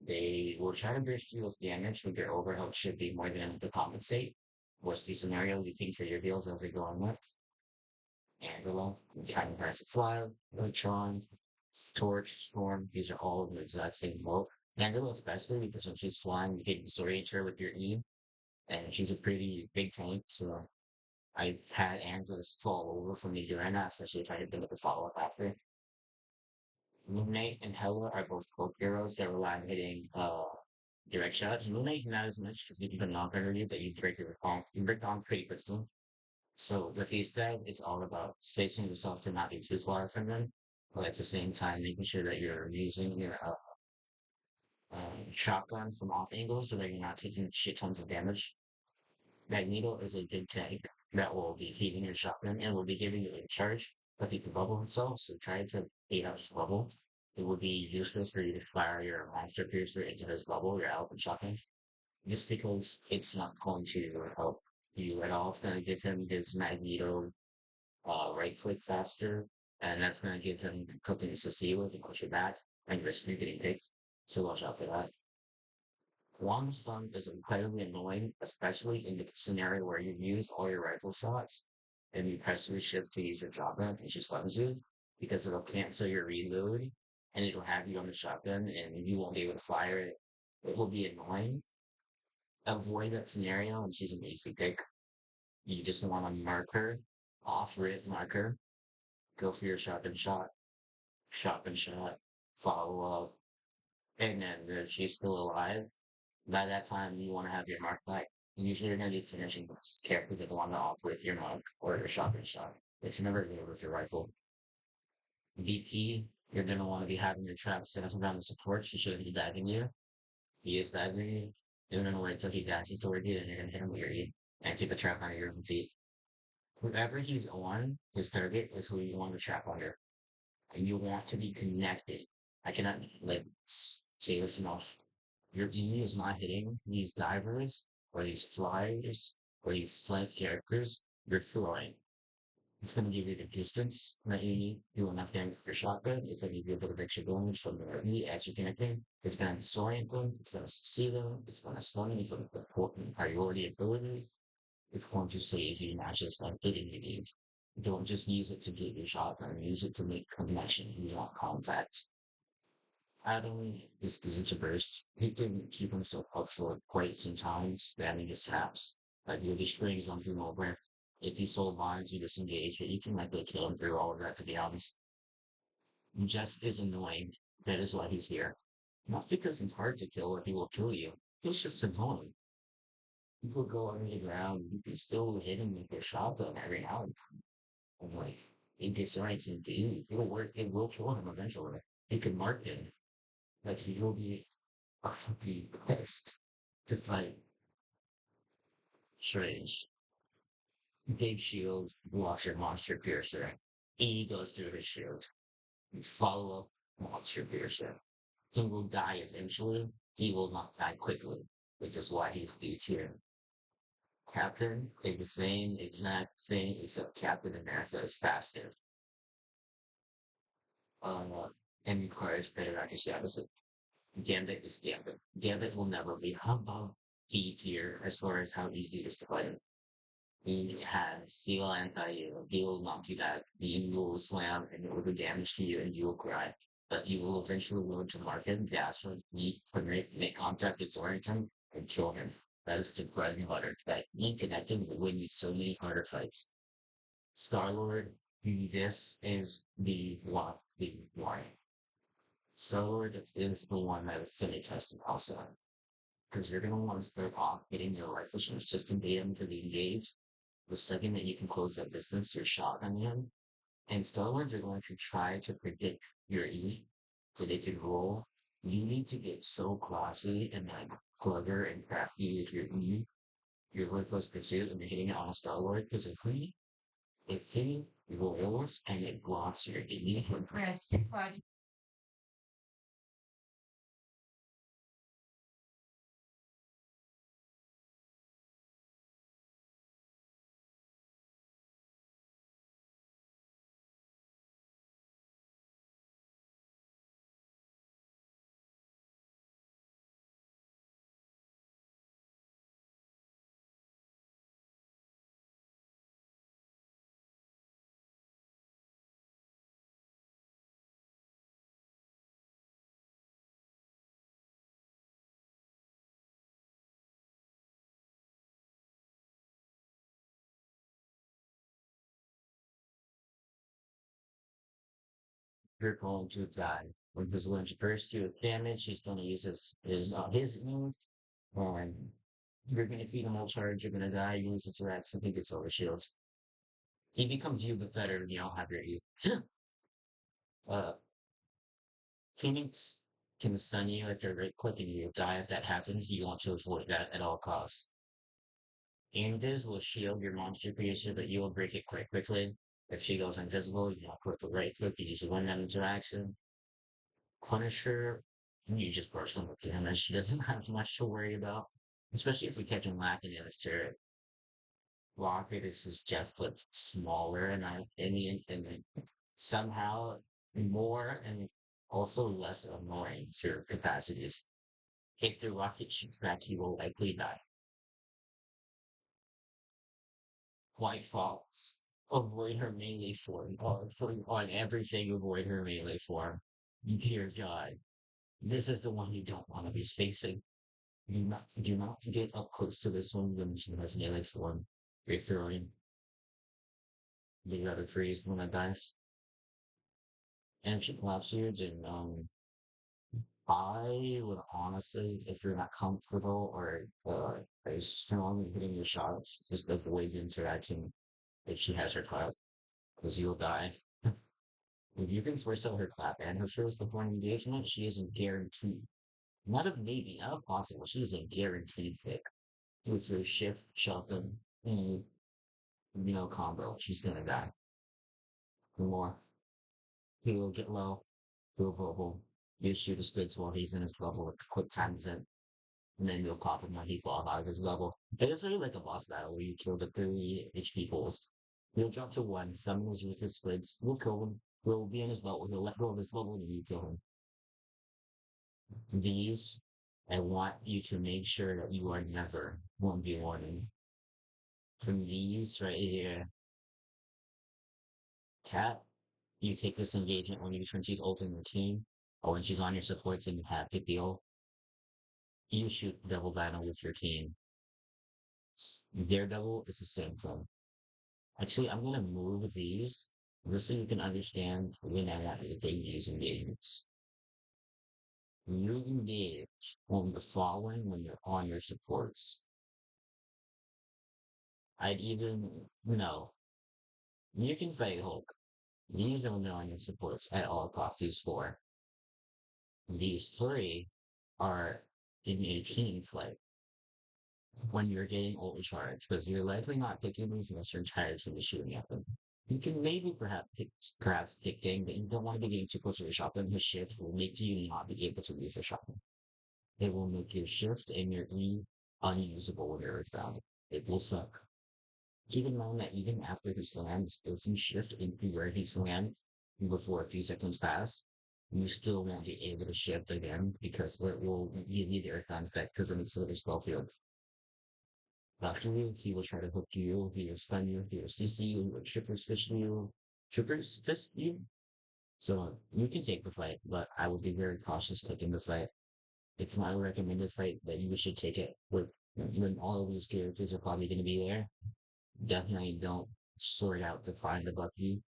S1: They will try to burst you with damage, but their overhealth should be more than enough to compensate. Worst case scenario, you think for your deals as they go on with. Angela, Titan Pacific Fly, Electron, Torch, Storm, these are all in the exact same boat. Angela especially because when she's flying, you can disorient her with your E, and she's a pretty big tank, so I've had Angela's fall over from the Urana, especially if I had been able to follow up after. Moon Knight and Hela are both cloak heroes that rely on hitting direct shots. Moon Knight not as much because you can knock under you, but you break on pretty quickly. So with these dead, it's all about spacing yourself to not be too far from them, but at the same time making sure that you're using your shotgun from off angles so that you're not taking shit tons of damage. Magneto is a big tank that will be feeding your shotgun and will be giving you a charge, but he can bubble himself, so try to bait out his bubble. It would be useless for you to fire your monster piercer into his bubble, your Alpha shotgun, just because it's not going to help you at all. It's going to give him his Magneto right click faster, and that's going to give him something to see with and push it back and risk you getting picked. So watch out for that. One stun is incredibly annoying, especially in the scenario where you've used all your rifle shots. and you press your shift to use your shotgun, it just stuns you because it'll cancel your reload and it'll have you on the shotgun and you won't be able to fire it. It will be annoying. Avoid that scenario and she's an easy pick. You just want to mark her, off rip marker, go for your shotgun shot, follow up, and then if she's still alive, by that time you want to have your mark back. Usually you're going to be finishing this character that want to off with your mark or your shotgun shot. It's never good with your rifle. VP, you're going to want to be having your trap set up around the support. She shouldn't be diving you. He is diving you. You're going to wait until he dashes toward you and you're going to hit him with your E and keep the trap under your feet. Whoever he's on, his target is who you want to trap under. And you want to be connected. I cannot like say this enough. Your E is not hitting these divers or these flyers or these flank characters. You're throwing. It's going to give you the distance that you need to do enough damage with your shotgun. It's going to give you a bit of extra damage from the E as you're connecting. It's going to disorient them. It's going to see them. It's going to stun you from the important priority abilities. It's going to save you, not just like hitting the game. Don't just use it to get your shotgun. Use it to make connection. You want contact. Adam is such a burst. He can keep himself up for quite some time, spamming his taps. Like you'll be springs on him over. If he soul binds you disengage, you can likely kill him through all of that, to be honest. Jeff is annoying. That is why he's here. Not because he's hard to kill or he will kill you. He's just annoying. People go under the ground, you can still hit him with your shotgun every now and then. And like, it gets right to do. It'll work, it will kill him eventually. It can mark him. Like, he will be a fucking pissed to fight. Strange. Big shield blocks your monster piercer. E goes through his shield. You follow up monster piercer. He will die eventually. He will not die quickly, which is why he's B tier. Captain did the same exact thing, except Captain America is faster. Uh, and requires better accuracy. Gambit is Gambit. Gambit will never be above B tier as far as how easy it is to fight. He has steel anti-you. He will knock you back. You will slam and it will do damage to you and you will cry. But you will eventually learn to mark him, dash him, meet, make contact, disorient him, and kill him. That is the bread and butter. That me connecting will win you so many harder fights. Star-Lord, this is the one. The one. Star-Lord is the one that is semi-tested also. Because you're going to want to start off getting your rifle shots just to bait him to be engaged. The second that you can close that distance, you're shotgun him. And Star-Lords are going to try to predict your E so they can roll. You need to get so classy and like clever and crafty with your E, your ruthless pursuit, and you're hitting it on a Star-Lord because if he rolls and it blocks your E, you're going to die. Because when she first do damage, she's going to use his E, and you're going to feed him all charge, you're going to die, you lose it to Rex, I think it's over shields. He becomes you, but better when you don't have your E. uh, Phoenix can stun you if they're right clicking you. Die if that happens. You want to avoid that at all costs. Invis will shield your monster creature, but you will break it quite quickly. If she goes invisible, you want to click the right click. You usually win that interaction. Punisher, you just burst him with damage. She doesn't have much to worry about, especially if we catch him lacking in his turret. Rocket is just Jeff, but smaller, and I and somehow more and also less annoying to capacities. If the rocket shoots back, he will likely die. Quite false. avoid her melee form. On everything, avoid her melee form. Dear God, this is the one you don't want to be spacing. Do not get up close to this one when she has melee form. You're throwing. You gotta freeze when it dies. And if she collapses you, then I would honestly, if you're not comfortable or is strongly hitting your shots, just avoid the interaction if she has her clap, because you'll die. If you can force out her clap and her first before engagement, she is a guaranteed. Not a maybe, not a possible. She is a guaranteed pick. With your shift, shotgun, and combo, she's gonna die. The more he will get low, he'll bubble. You shoot his squids while he's in his bubble with quick time event, and then you'll pop him when he falls out of his bubble. It is really like a boss battle where you kill the 30 HP bulls. He'll drop to one, summon his with his squids, we'll kill him, we'll be in his bubble, he'll let go of his bubble, and you kill him. These, I want you to make sure that you are never 1v1. From these right here, Cat, you take this engagement when she's ulting your team, or when she's on your supports and you have to deal. You shoot double battle with your team. Their double is the same thing. Actually, I'm gonna move these just so you can understand when I want you to take these engagements. You engage on the following when you're on your supports. I'd even, you can fight Hulk. These don't know on your supports at all costs. These four. These three are in a team fight when you're getting overcharged, because you're likely not picking these unless you're tired from the shooting at them. You can maybe perhaps pick game, but you don't want to be getting too close to your shotgun. The shift will make you not be able to use the shotgun. It will make your shift and your E unusable when you're down. It will suck. Keep in mind that even after he slams, if you shift into where he slammed before a few seconds pass, you still won't be able to shift again because it will give you the earthbound effect because it makes it a spell field. After you, he will try to hook you, he will stun you, he will CC you, he will trippers fist you. So you can take the fight, but I would be very cautious taking the fight. It's not a recommended fight that you should take it when all of these characters are probably going to be there. Definitely don't sort out to find a Buffy.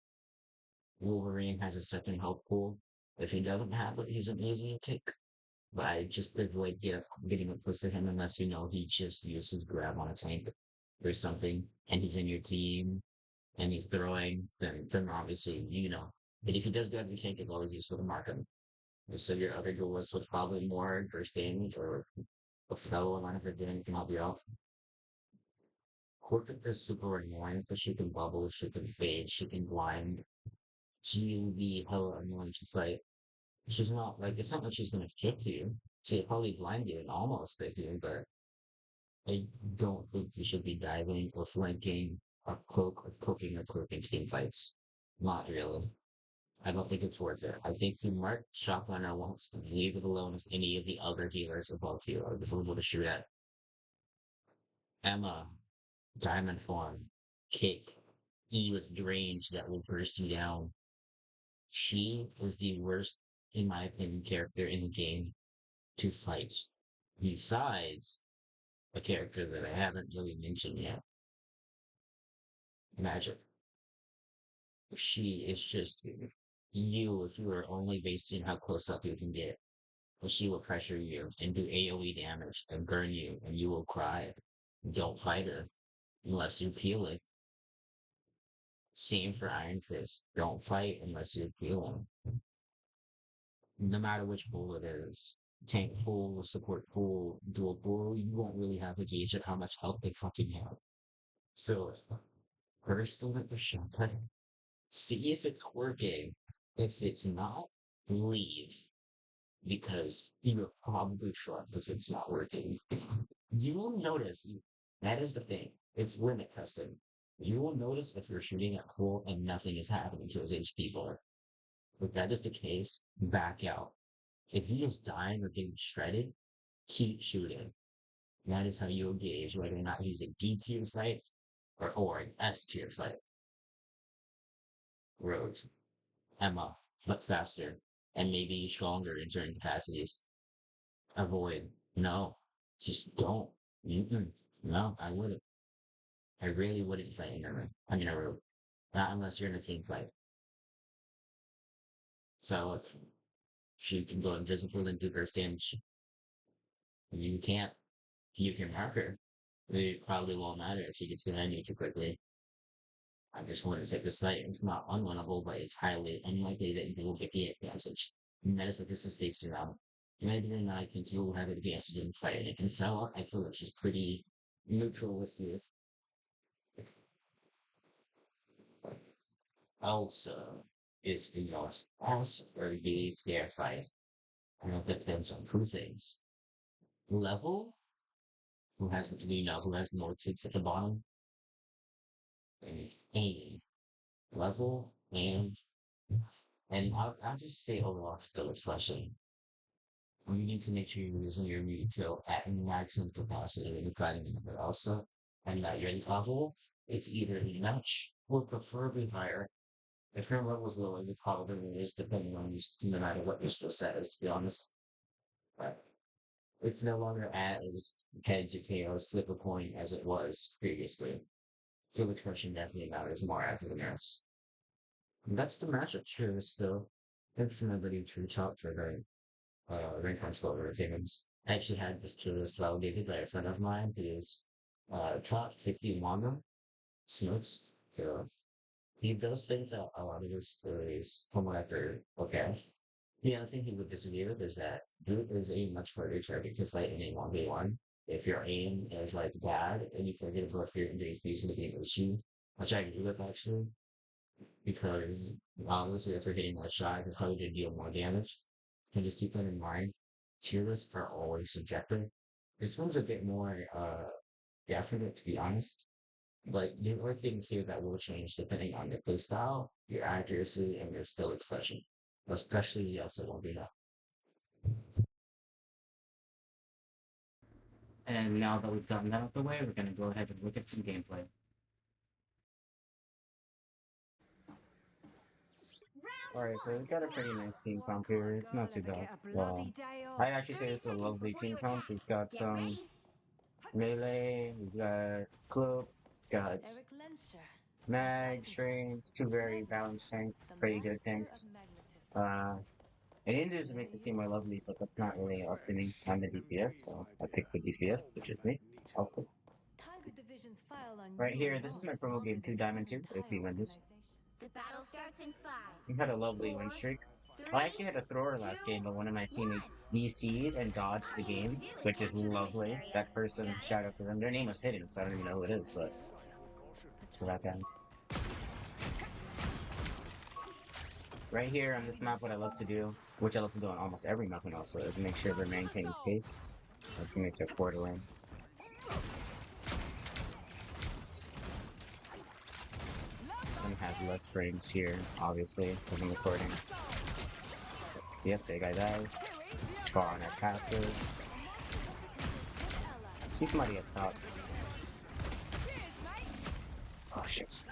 S1: Wolverine has a second health pool. If he doesn't have it, he's an easy pick. But I just avoid getting up close to him unless you know he just uses grab on a tank or something, and he's in your team and he's throwing. Then obviously you know. But if he does grab your tank, it's always useful to mark him. So your other duelist was probably more first damage or a fellow line if it did anything help you out. Corporate is super annoying because she can bubble, she can fade, she can blind. She will be hella annoying to fight. She's not like it's not like she's gonna kick you. She'll probably blind you and almost hit you, but I don't think you should be diving or flanking or cloaking or cloaking team fights. Not really. I don't think it's worth it. I think you mark shotgunner once and leave it alone if any of the other healers above you are able to shoot at. Emma, diamond form, kick, E with range that will burst you down. She was the worst, in my opinion, character in the game to fight. Besides a character that I haven't really mentioned yet, Magic. She is just you if you are only based on how close up you can get. But she will pressure you and do AoE damage and burn you, and you will cry. Don't fight her unless you peel it. Same for Iron Fist. Don't fight unless you peel him. No matter which pool it is. Tank pool, support pool, dual pool, you won't really have a gauge of how much health they fucking have. So first with the shotgun. See if it's working. If it's not, leave. Because you will probably truck if it's not working. You will notice that is the thing. It's limit testing. You will notice if you're shooting at full and nothing is happening to his HP bar. If that is the case, back out. If he is dying or getting shredded, keep shooting. That is how you engage whether or not he's a D tier fight or an S tier fight. road. Emma, but faster and maybe stronger in certain capacities. Avoid. No, just don't. Mm-mm. No, I wouldn't. I really wouldn't fight in a room. I mean, a room. Not unless you're in a team fight. So if she can go invisible and do burst damage, you can't. You can mark her. It probably won't matter if she gets to you too quickly. I just want to take this fight. It's not unwinnable, but it's highly unlikely that you will get the advantage. And that is what this is based around. Maybe or not, I think you will have an advantage in the fight. And it so I feel like she's pretty neutral with you. Elsa is the most or the fair fight. I don't know if that depends on two things. Level, who has more ticks at the bottom, and aim. Level, and I'll just say overall skill expression. You need to make sure you're using your mute kill at maximum capacity when you're fighting another Elsa, and that your level it's either match or preferably higher. If your level is lower, you probably is depending on you, no matter what your skill set is, to be honest. But it's no longer as hedge of KO's flip a coin as it was previously. Skill expression definitely matters more after the nerfs. And that's the matchup here, still. Definitely true top for the rank on score rotations. I actually had this tier list validated by a friend of mine who's top 50 manga smokes. So he does think that a lot of his stories, from what I've heard, okay. The other thing he would disagree with is that Duke is a much harder target to fight in a 1v1. If your aim is like bad and you forget about your injuries using the game issue, which I agree with actually, because obviously if you're hitting one shot, it's probably going to deal more damage. And just keep that in mind. Tier lists are always subjective. This one's a bit more definite, to be honest. But there are things here that will change depending on your playstyle, your accuracy, and your skill expression. Especially the Elsa one being up. And now that we've gotten that out of the way, we're going to go ahead and look at some gameplay. Alright, so we've got a pretty nice team comp here. It's not too bad. I'd actually say this is a lovely team comp. We've got some melee, we've got cloak, got mag, strings, two very balanced tanks, pretty good tanks. And it is make the team more lovely, but that's not really up to me. I'm the DPS, so I picked the DPS, which is me. Also. Right here, this is my promo game 2 Diamond 2, if we win this.
S2: The battle starts in 5.
S1: We had a lovely win streak. I actually had a thrower last game, but one of my teammates DC'd and dodged the game, which is lovely. That person, shout out to them. Their name was hidden, so I don't even know who it is, but so that guy. Right here on this map, what I love to do, which I love to do on almost every map and also, is make sure we're maintaining space. My teammates are portaling. I'm gonna have less frames here, obviously, because I'm recording. Yep, that guy dies. Far on that passive. See somebody up top. Oh shit.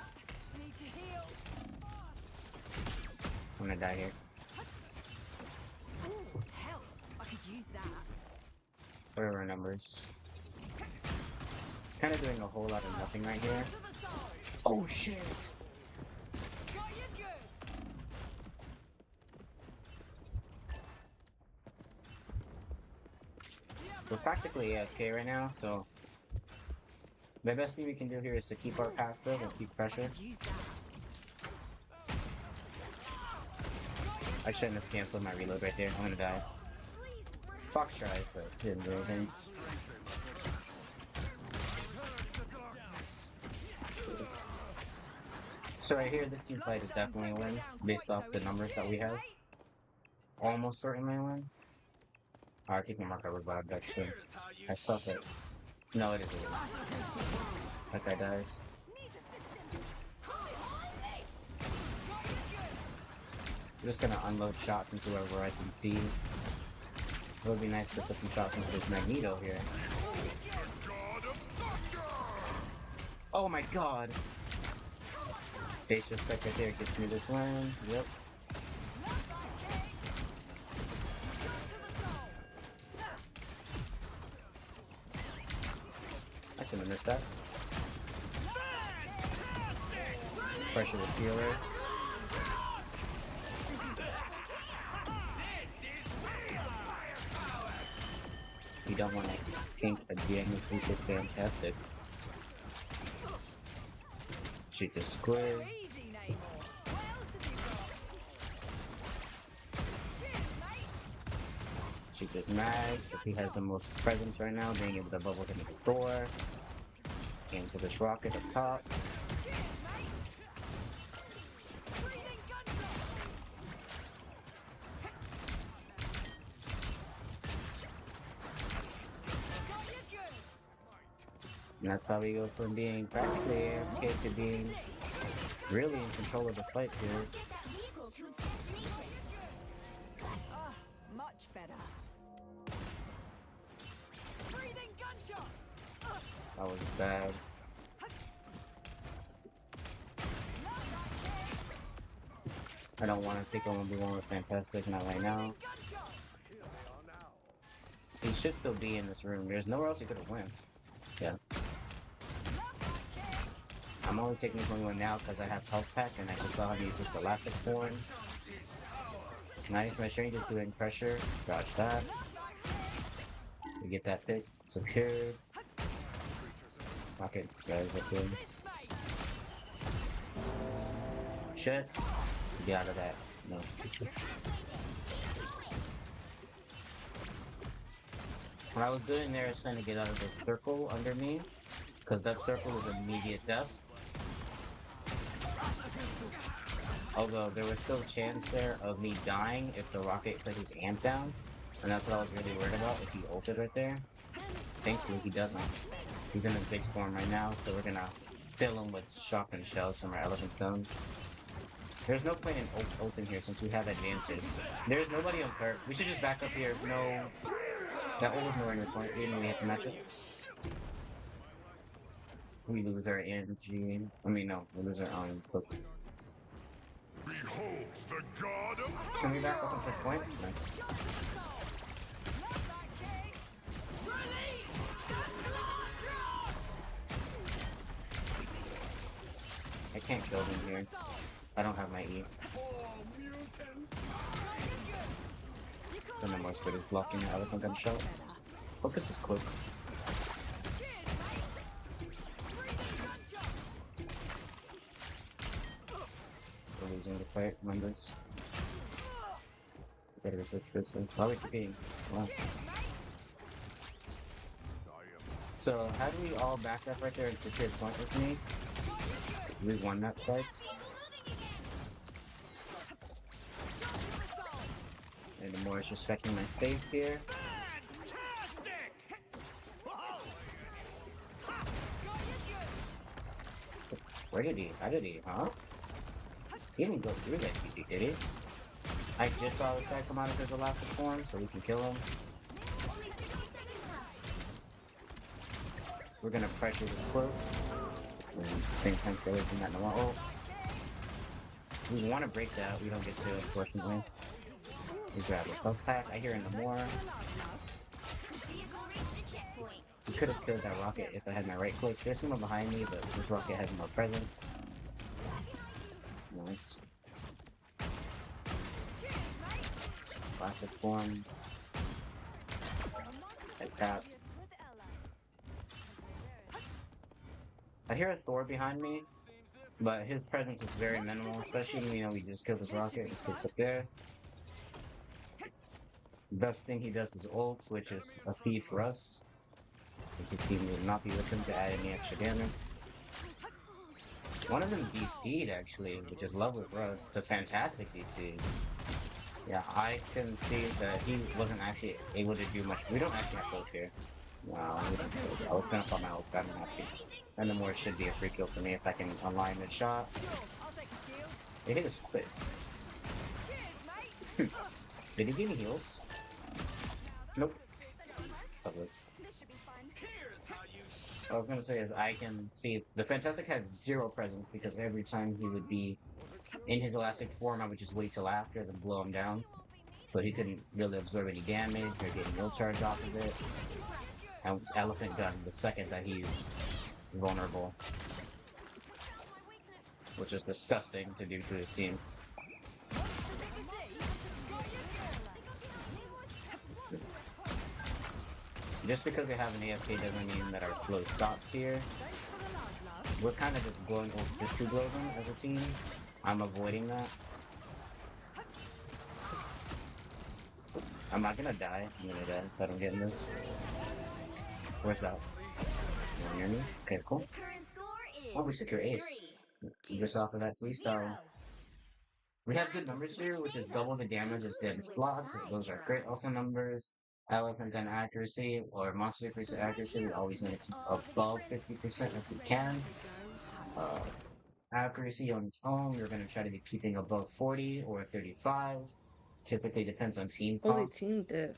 S1: I'm gonna die here. What are our numbers? Kind of doing a whole lot of nothing right here. Oh shit! We're practically AFK right now, so the best thing we can do here is to keep our passive and keep pressure. I shouldn't have canceled my reload right there. I'm gonna die. Fox tries, but didn't do anything. So right here, this team fight is definitely a win, based off the numbers that we have. Almost certainly a win. I think my marker revived actually. I thought that. No, it is a win. That guy dies. I'm just gonna unload shots into wherever I can see. It would be nice to put some shots into this Magneto here. Oh my god! Base respect right there gets me this win. Yep. I shouldn't have missed that. Pressure the stealer. You don't want to think a DMX is fantastic. Shoot the square. Shoot this mag, because he has the most presence right now, being able to bubble him with the door. Aim for this rocket up top. And that's how we go from being practically AFK to being really in control of the fight here.
S2: Get that vehicle to its destination.
S4: Much better. Breathing gunshot.
S1: That was bad. I don't want to pick on 1v1 with Fantastic, not right now. He should still be in this room. There's nowhere else he could have went. Yeah. I'm only taking 21 now because I have health pack and I just saw him use this elastic form. Nice, my string just doing pressure. Dodge that. We get that pick secured. Rocket guys up in. Shit. Get out of that. No. What I was doing there is trying to get out of this circle under me, because that circle is immediate death. Although there was still a chance there of me dying if the rocket put his amp down, and that's what I was really worried about if he ulted right there. Thankfully he doesn't. He's in his big form right now, so we're gonna fill him with shotgun shells from our elephant stones. There's no point in ulting here since we have advantage. There's nobody on Kirk. We should just back up here. No. That ult was nowhere near the point. We didn't really have to match it. We lose our energy. I mean, no. We lose our own cloak.
S5: Behold the god of
S1: Can we back up on first point? Nice. I can't kill him here. I don't have my E. And the most good is blocking the elephant gun shots. Focus is quick. We're losing the fight, members. Better go switch this one. Why are we competing? Wow. So, how do we all back up right there and secure the point with me? We won that fight. And the more is respecting my space here. Where did he? How did he? Huh? He didn't go through that GG, did he? I just saw this guy come out of his elastic form, so we can kill him. We're gonna pressure this cloak. And at the same time, kill everything that no one. Oh! We want to break that. We don't get to, unfortunately. We grab a health pack. I hear in the more. We could have killed that rocket if I had my right click. There's someone behind me, but this rocket has more presence. Nice. Classic form. Head tap. I hear a Thor behind me, but his presence is very minimal, especially when, you know, we just killed this rocket. This kid's up there. The best thing he does is ults, which is a feed for us. Which his team will not be looking to add any extra damage. One of them DC'd actually, which is lovely for us. The fantastic DC. Yeah, I can see that he wasn't actually able to do much. We don't actually have close here. Wow, I was gonna pop my ult, but I'm not happy. And the more should be a free kill for me if I can align this shot. They hit us quick. Did he give me heals? Nope. Public. I was gonna say is I can see the Fantastic had zero presence because every time he would be in his elastic form, I would just wait till after then blow him down. So he couldn't really absorb any damage or get no charge off of it. And Elephant Gun the second that he's vulnerable. Which is disgusting to do to his team. Just because we have an AFK doesn't mean that our flow stops here. We're kind of just going over just to blow them as a team. I'm avoiding that. I'm not gonna die. I'm gonna die if I don't get in this. Where's that? You near me? Okay, cool.
S2: Current score is
S1: Oh, we secure ace.
S2: 3-2.
S1: Just off of that freestyle.
S2: 0.
S1: We have good numbers here, which is double the damage as damage blocks. Those are great also numbers. Elephant gun accuracy or monster increase accuracy, we always make it above 50% if we can. Accuracy on its own, we're going to try to be keeping above 40 or 35. Typically depends on team
S5: Holy
S1: comp.
S5: team diff.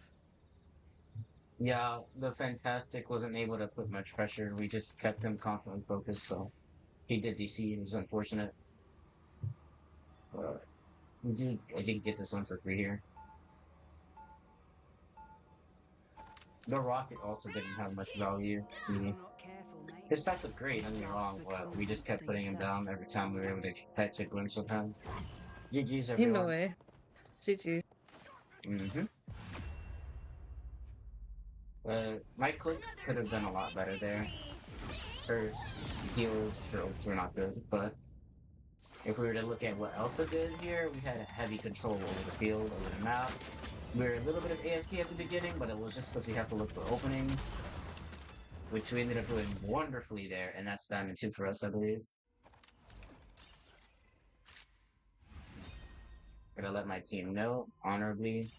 S1: Yeah, the Fantastic wasn't able to put much pressure. We just kept him constantly focused, so he did DC. It was unfortunate. I did get this one for free here. The rocket also didn't have much value. His stats looked great, don't get me wrong, but we just kept putting him down every time we were able to catch a glimpse of him. GG's
S5: Ain't
S1: everyone.
S5: no way. GG.
S1: My click could have done a lot better there. Her heals, her ults were not good, but if we were to look at what Elsa did here, we had heavy control over the field, over the map. We were a little bit of AFK at the beginning, but it was just because we have to look for openings, which we ended up doing wonderfully there, and that's diamond 2 for us, I believe. Gonna let my team know, honorably.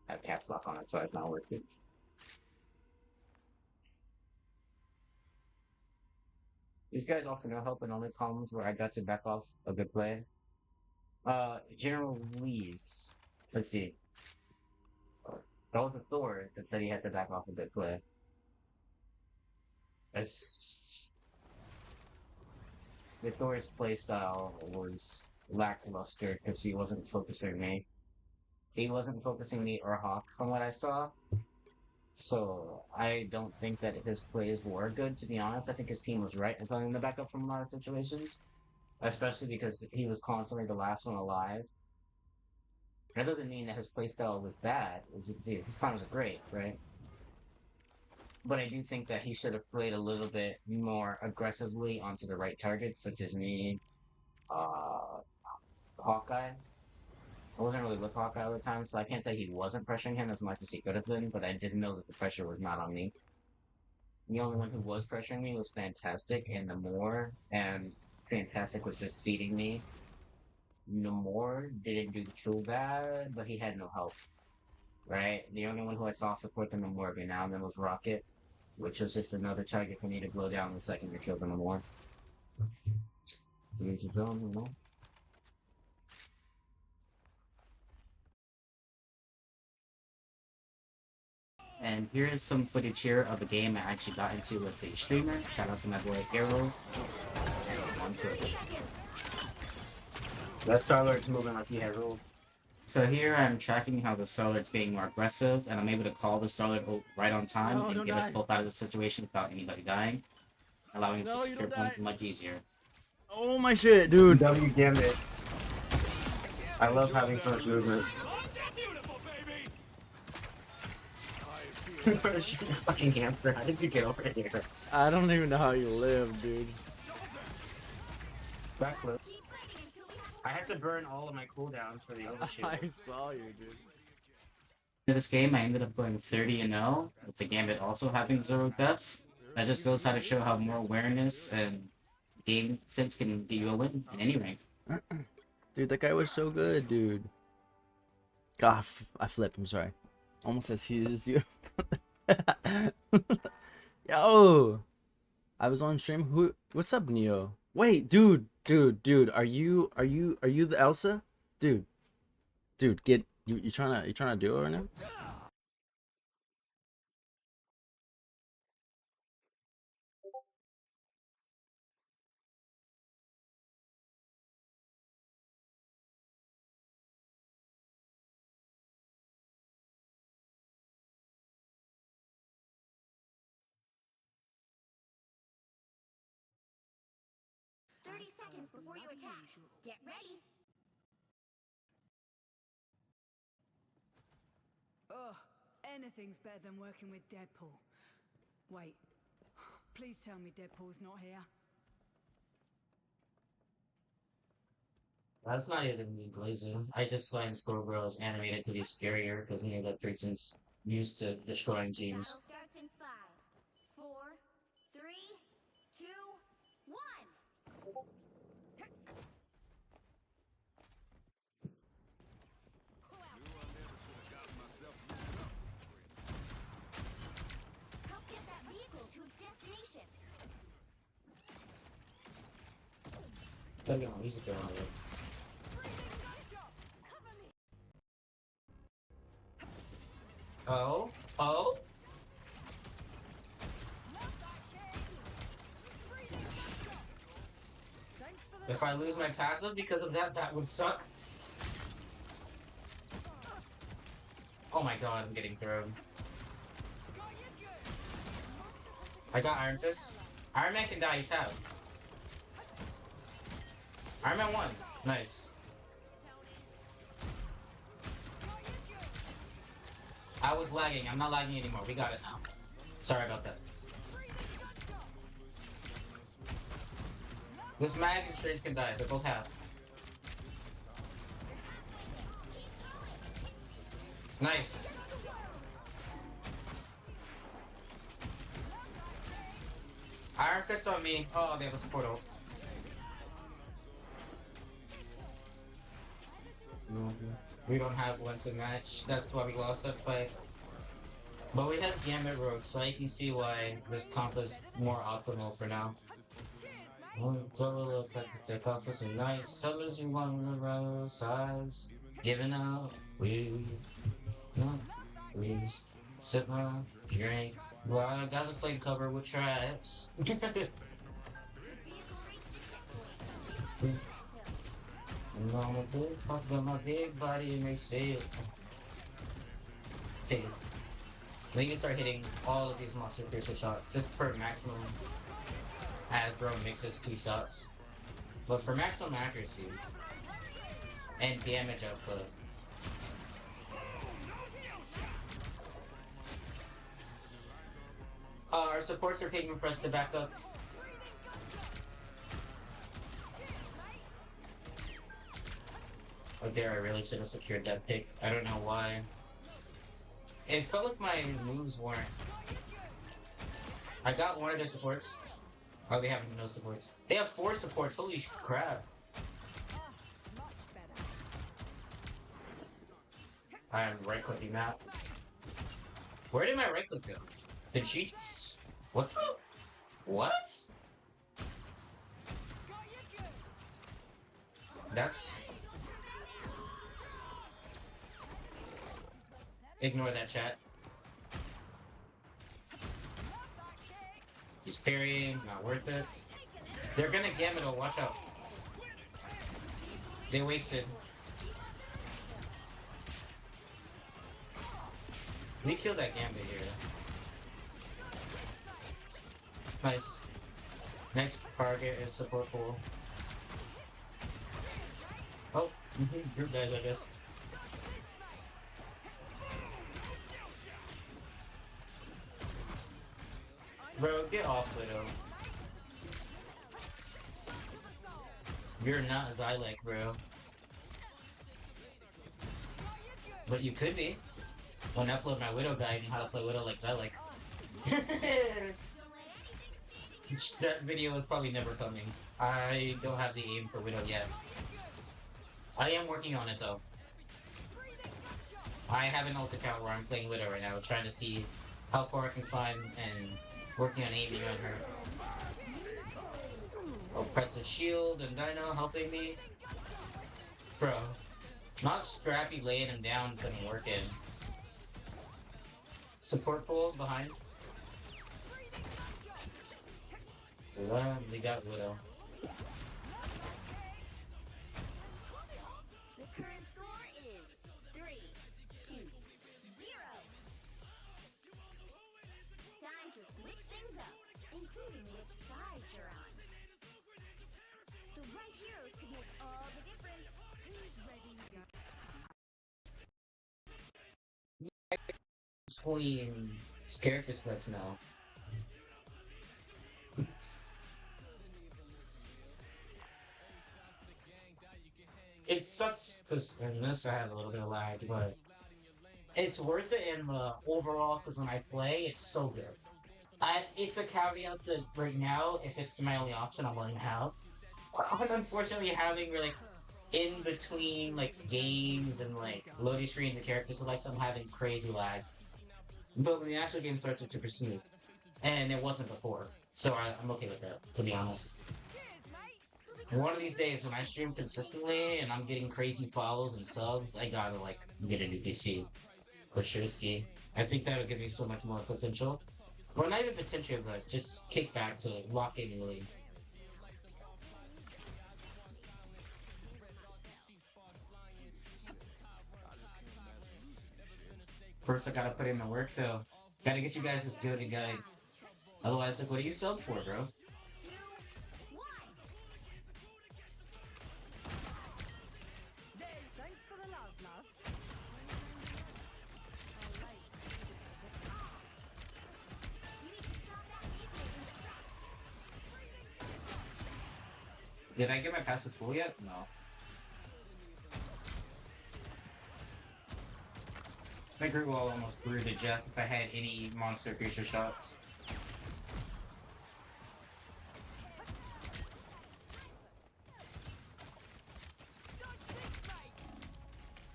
S1: I have caps lock on it, so it's not worth it. These guys offer no help in only columns where I got to back off a good play. General Lee's. Let's see. That was the Thor that said he had to back off a good play. The Thor's playstyle was lackluster because he wasn't focusing me. He wasn't focusing me or Hawk from what I saw. So I don't think that his plays were good, to be honest. I think his team was right in telling him to back up from a lot of situations. Especially because he was constantly the last one alive. That doesn't mean that his playstyle was bad. His comments are great, right? But I do think that he should have played a little bit more aggressively onto the right targets, such as me, Hawkeye. I wasn't really with Hawkeye all the time, so I can't say he wasn't pressuring him as much as he could have been, but I did know that the pressure was not on me. The only one who was pressuring me was Fantastic and Namor, and Fantastic was just feeding me. Namor didn't do too bad, but he had no help. Right? The only one who I saw support the Namor every now and then was Rocket, which was just another target for me to blow down the second you kill the Namor. To each his own, you know? And here is some footage here of a game I actually got into with a streamer. Shout out to my boy Arrow on Twitch. That Star-Lord's moving like he had rules. So here I'm tracking how the Star-Lord's being more aggressive, and I'm able to call the Star-Lord right on time and get us both out of the situation without anybody dying, allowing us to secure points much easier.
S3: Oh my shit, dude.
S1: W Gambit. I love having so much movement. Where's your fucking hamster? How did you get over here?
S3: I don't even know how you live, dude.
S1: Back flip. I had to burn all of my cooldowns for the overshoot.
S3: I saw you, dude.
S1: In this game, I ended up going 30-0, with the Gambit also having 0 deaths. That just goes how to show how more awareness and game sense can get you a win in any rank.
S3: Dude, that guy was so good, dude. God, I flipped, I'm sorry. Almost as huge as you. Yo! I was on stream. What's up, Neo? Wait, dude. Are you the Elsa? Dude, get you trying to do it right now?
S2: 30 seconds before you attack. Get ready.
S4: Ugh, anything's better than working with Deadpool. Wait, please tell me Deadpool's not here.
S1: That's not even me glazing. I just find Squirrel's animated to be scarier because that person's used to destroying
S2: Battle
S1: teams.
S2: starts in 5, 4, 3, 2, 1. Help get that vehicle to its destination.
S1: Don't get my music going on it. Oh? Oh? If I lose my passive because of that, that would suck. Oh my god, I'm getting thrown. I got Iron Fist. Iron Man can die, he's out. Iron Man won. Nice. I was lagging. I'm not lagging anymore. We got it now. Sorry about that. This Mag and Strange can die. They're both half. Nice. Iron Fist on me. Oh, they have a support ult. We don't have one to match. That's why we lost that fight. But we have Gambit Rogue, so I can see why this comp is more optimal for now. Double attack to take off with some nice. Colors you want to run size. Giving up. Please. No. Please. Sip my drink. Well, I got the flame cover with traps.
S2: Vehicle reached the checkpoint.
S1: I'm a big fuck, got my big body and they say it. Okay. We need to start hitting all of these monster piercer shots just for maximum Hasbro mixes 2 shots. But for maximum accuracy and damage output. Our supports are pinging for us to back up. Oh there, I really should have secured that pick. I don't know why. It felt like my moves weren't. I got one of their supports. Oh, they have no supports. They have 4 supports. Holy crap. I am right clicking that. Where did my right click go? Did she? What the? What? That's. Ignore that, chat. He's parrying, not worth it. They're gonna Gambit, watch out. They wasted. We killed that Gambit here. Nice. Next target is support pool. Oh, group dies, I guess. Bro, get off Widow. You're not Xylek, bro. But you could be. When I upload my Widow guide and how to play Widow like Xylek. That video is probably never coming. I don't have the aim for Widow yet. I am working on it though. I have an ult account where I'm playing Widow right now, trying to see how far I can climb and working on aiming on her. Oh, press the shield and Dino helping me. Bro, not Scrappy laying him down couldn't work in. Support pool behind. We got Widow.
S2: The current score is 3-2-0. Time to switch things up, including which side you're on.
S1: between character selects now. It sucks because in this I have a little bit of lag, but it's worth it in the overall because when I play, it's so good. It's a caveat that right now, if it's my only option, I'm willing to have. I'm unfortunately having like in between like games and like loading screens and character selects, I'm having crazy lag. But when the actual game starts, it's super smooth, and it wasn't before, so I'm okay with that, to be honest. And one of these days, when I stream consistently and I'm getting crazy follows and subs, I gotta like get a new PC. For sure, ski. I think that would give me so much more potential. Well, not even potential, but just kick back to lock in really. First, I gotta put in the work though. Gotta get you guys this good and guide. Otherwise, like, what do you sub for, bro?
S4: Thanks for the love, love.
S1: Did I get my passive full yet? No. My group wall almost blew to Jeff if I had any monster creature shots.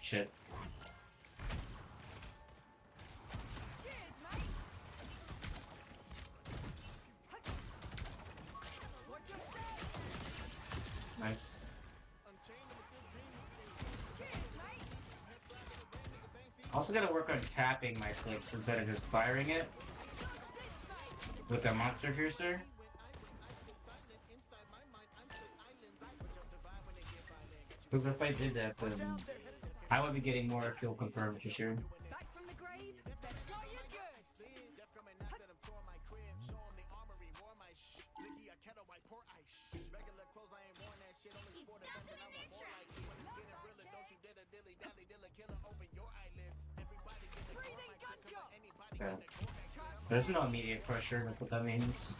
S1: Shit. Nice. Also gotta work on tapping my flicks instead of just firing it with the monster piercer. Because if I did that, then I would be getting more kill confirmed for sure.
S4: Back from the grave, they've got you good.
S2: He's nothing in their
S4: Breathing gunshot.
S1: Okay. There's no immediate pressure, that's what that means.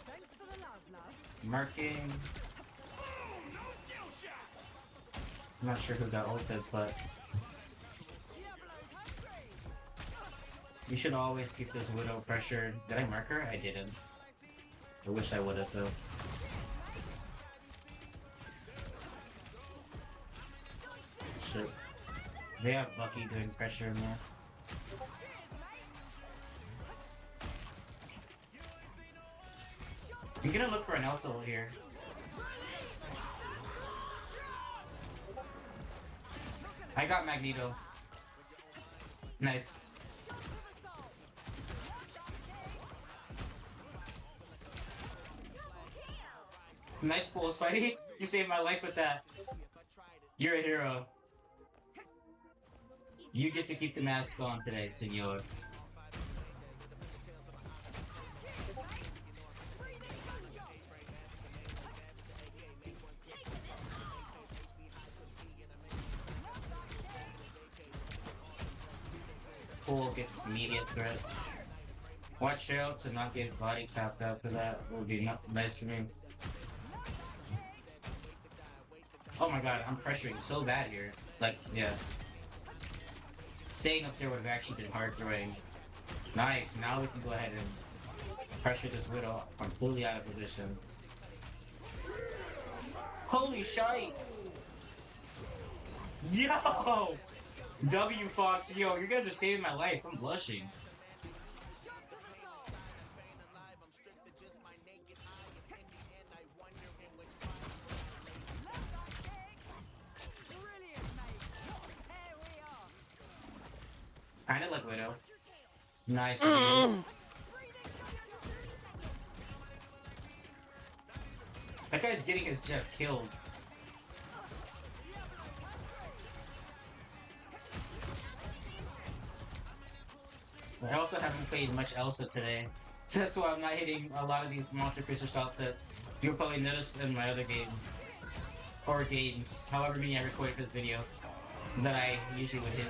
S4: Thanks for the love, love.
S1: Marking. I'm not sure who got ulted, but you should always keep this widow pressure. Did I mark her? I didn't. I wish I would have though. Shit. They have Bucky doing pressure in there. I'm gonna look for an Elsa here. I got Magneto. Nice. Nice pull, Spidey. You saved my life with that. You're a hero. You get to keep the mask on today, senor. Pull gets immediate threat. Watch out to not get body tapped after that. Would be nice for me. Oh my god, I'm pressuring so bad here. Like, yeah. Staying up there would have actually been hard throwing. Nice, now we can go ahead and pressure this Widow completely out of position. Holy shite! Yo! W Fox, yo, you guys are saving my life. I'm blushing. Kinda like Widow. Nice. That guy's getting his Jeff killed. I also haven't played much Elsa today. So that's why I'm not hitting a lot of these monster creature shots that you'll probably notice in my other game. or games, however many I recorded for this video, that I usually would hit.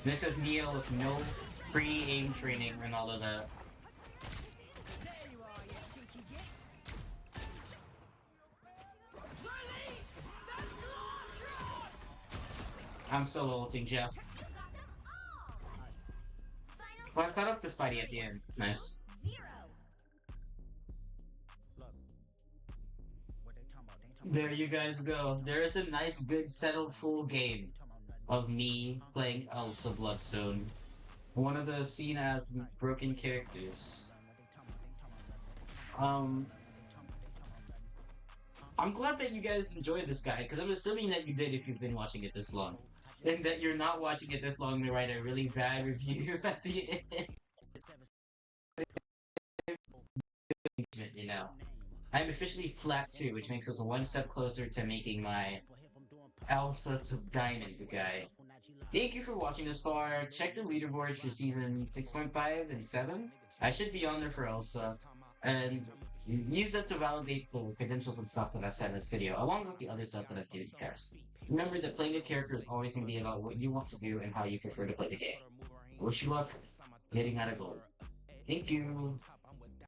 S1: This is Neo with no pre-aim training and all of that.
S4: There you are, you cheeky gits.
S1: I'm solo ulting Jeff. Well, I caught up to Spidey at the end. Nice.
S2: 0.
S1: There you guys go. There is a nice, good, settled, full game of me playing Elsa Bloodstone. One of the seen as broken characters. I'm glad that you guys enjoyed this guy, because I'm assuming that you did if you've been watching it this long. And that you're not watching it this long to write a really bad review at the end. You know. I'm officially flat 2, which makes us one step closer to making my Elsa to Diamond guy. Thank you for watching this far. Check the leaderboards for season 6.5 and 7. I should be on there for Elsa. And use that to validate the credentials and stuff that I've said in this video, along with the other stuff that I've given you guys. Remember that playing a character is always going to be about what you want to do and how you prefer to play the game. Wish you luck getting out of gold. Thank you.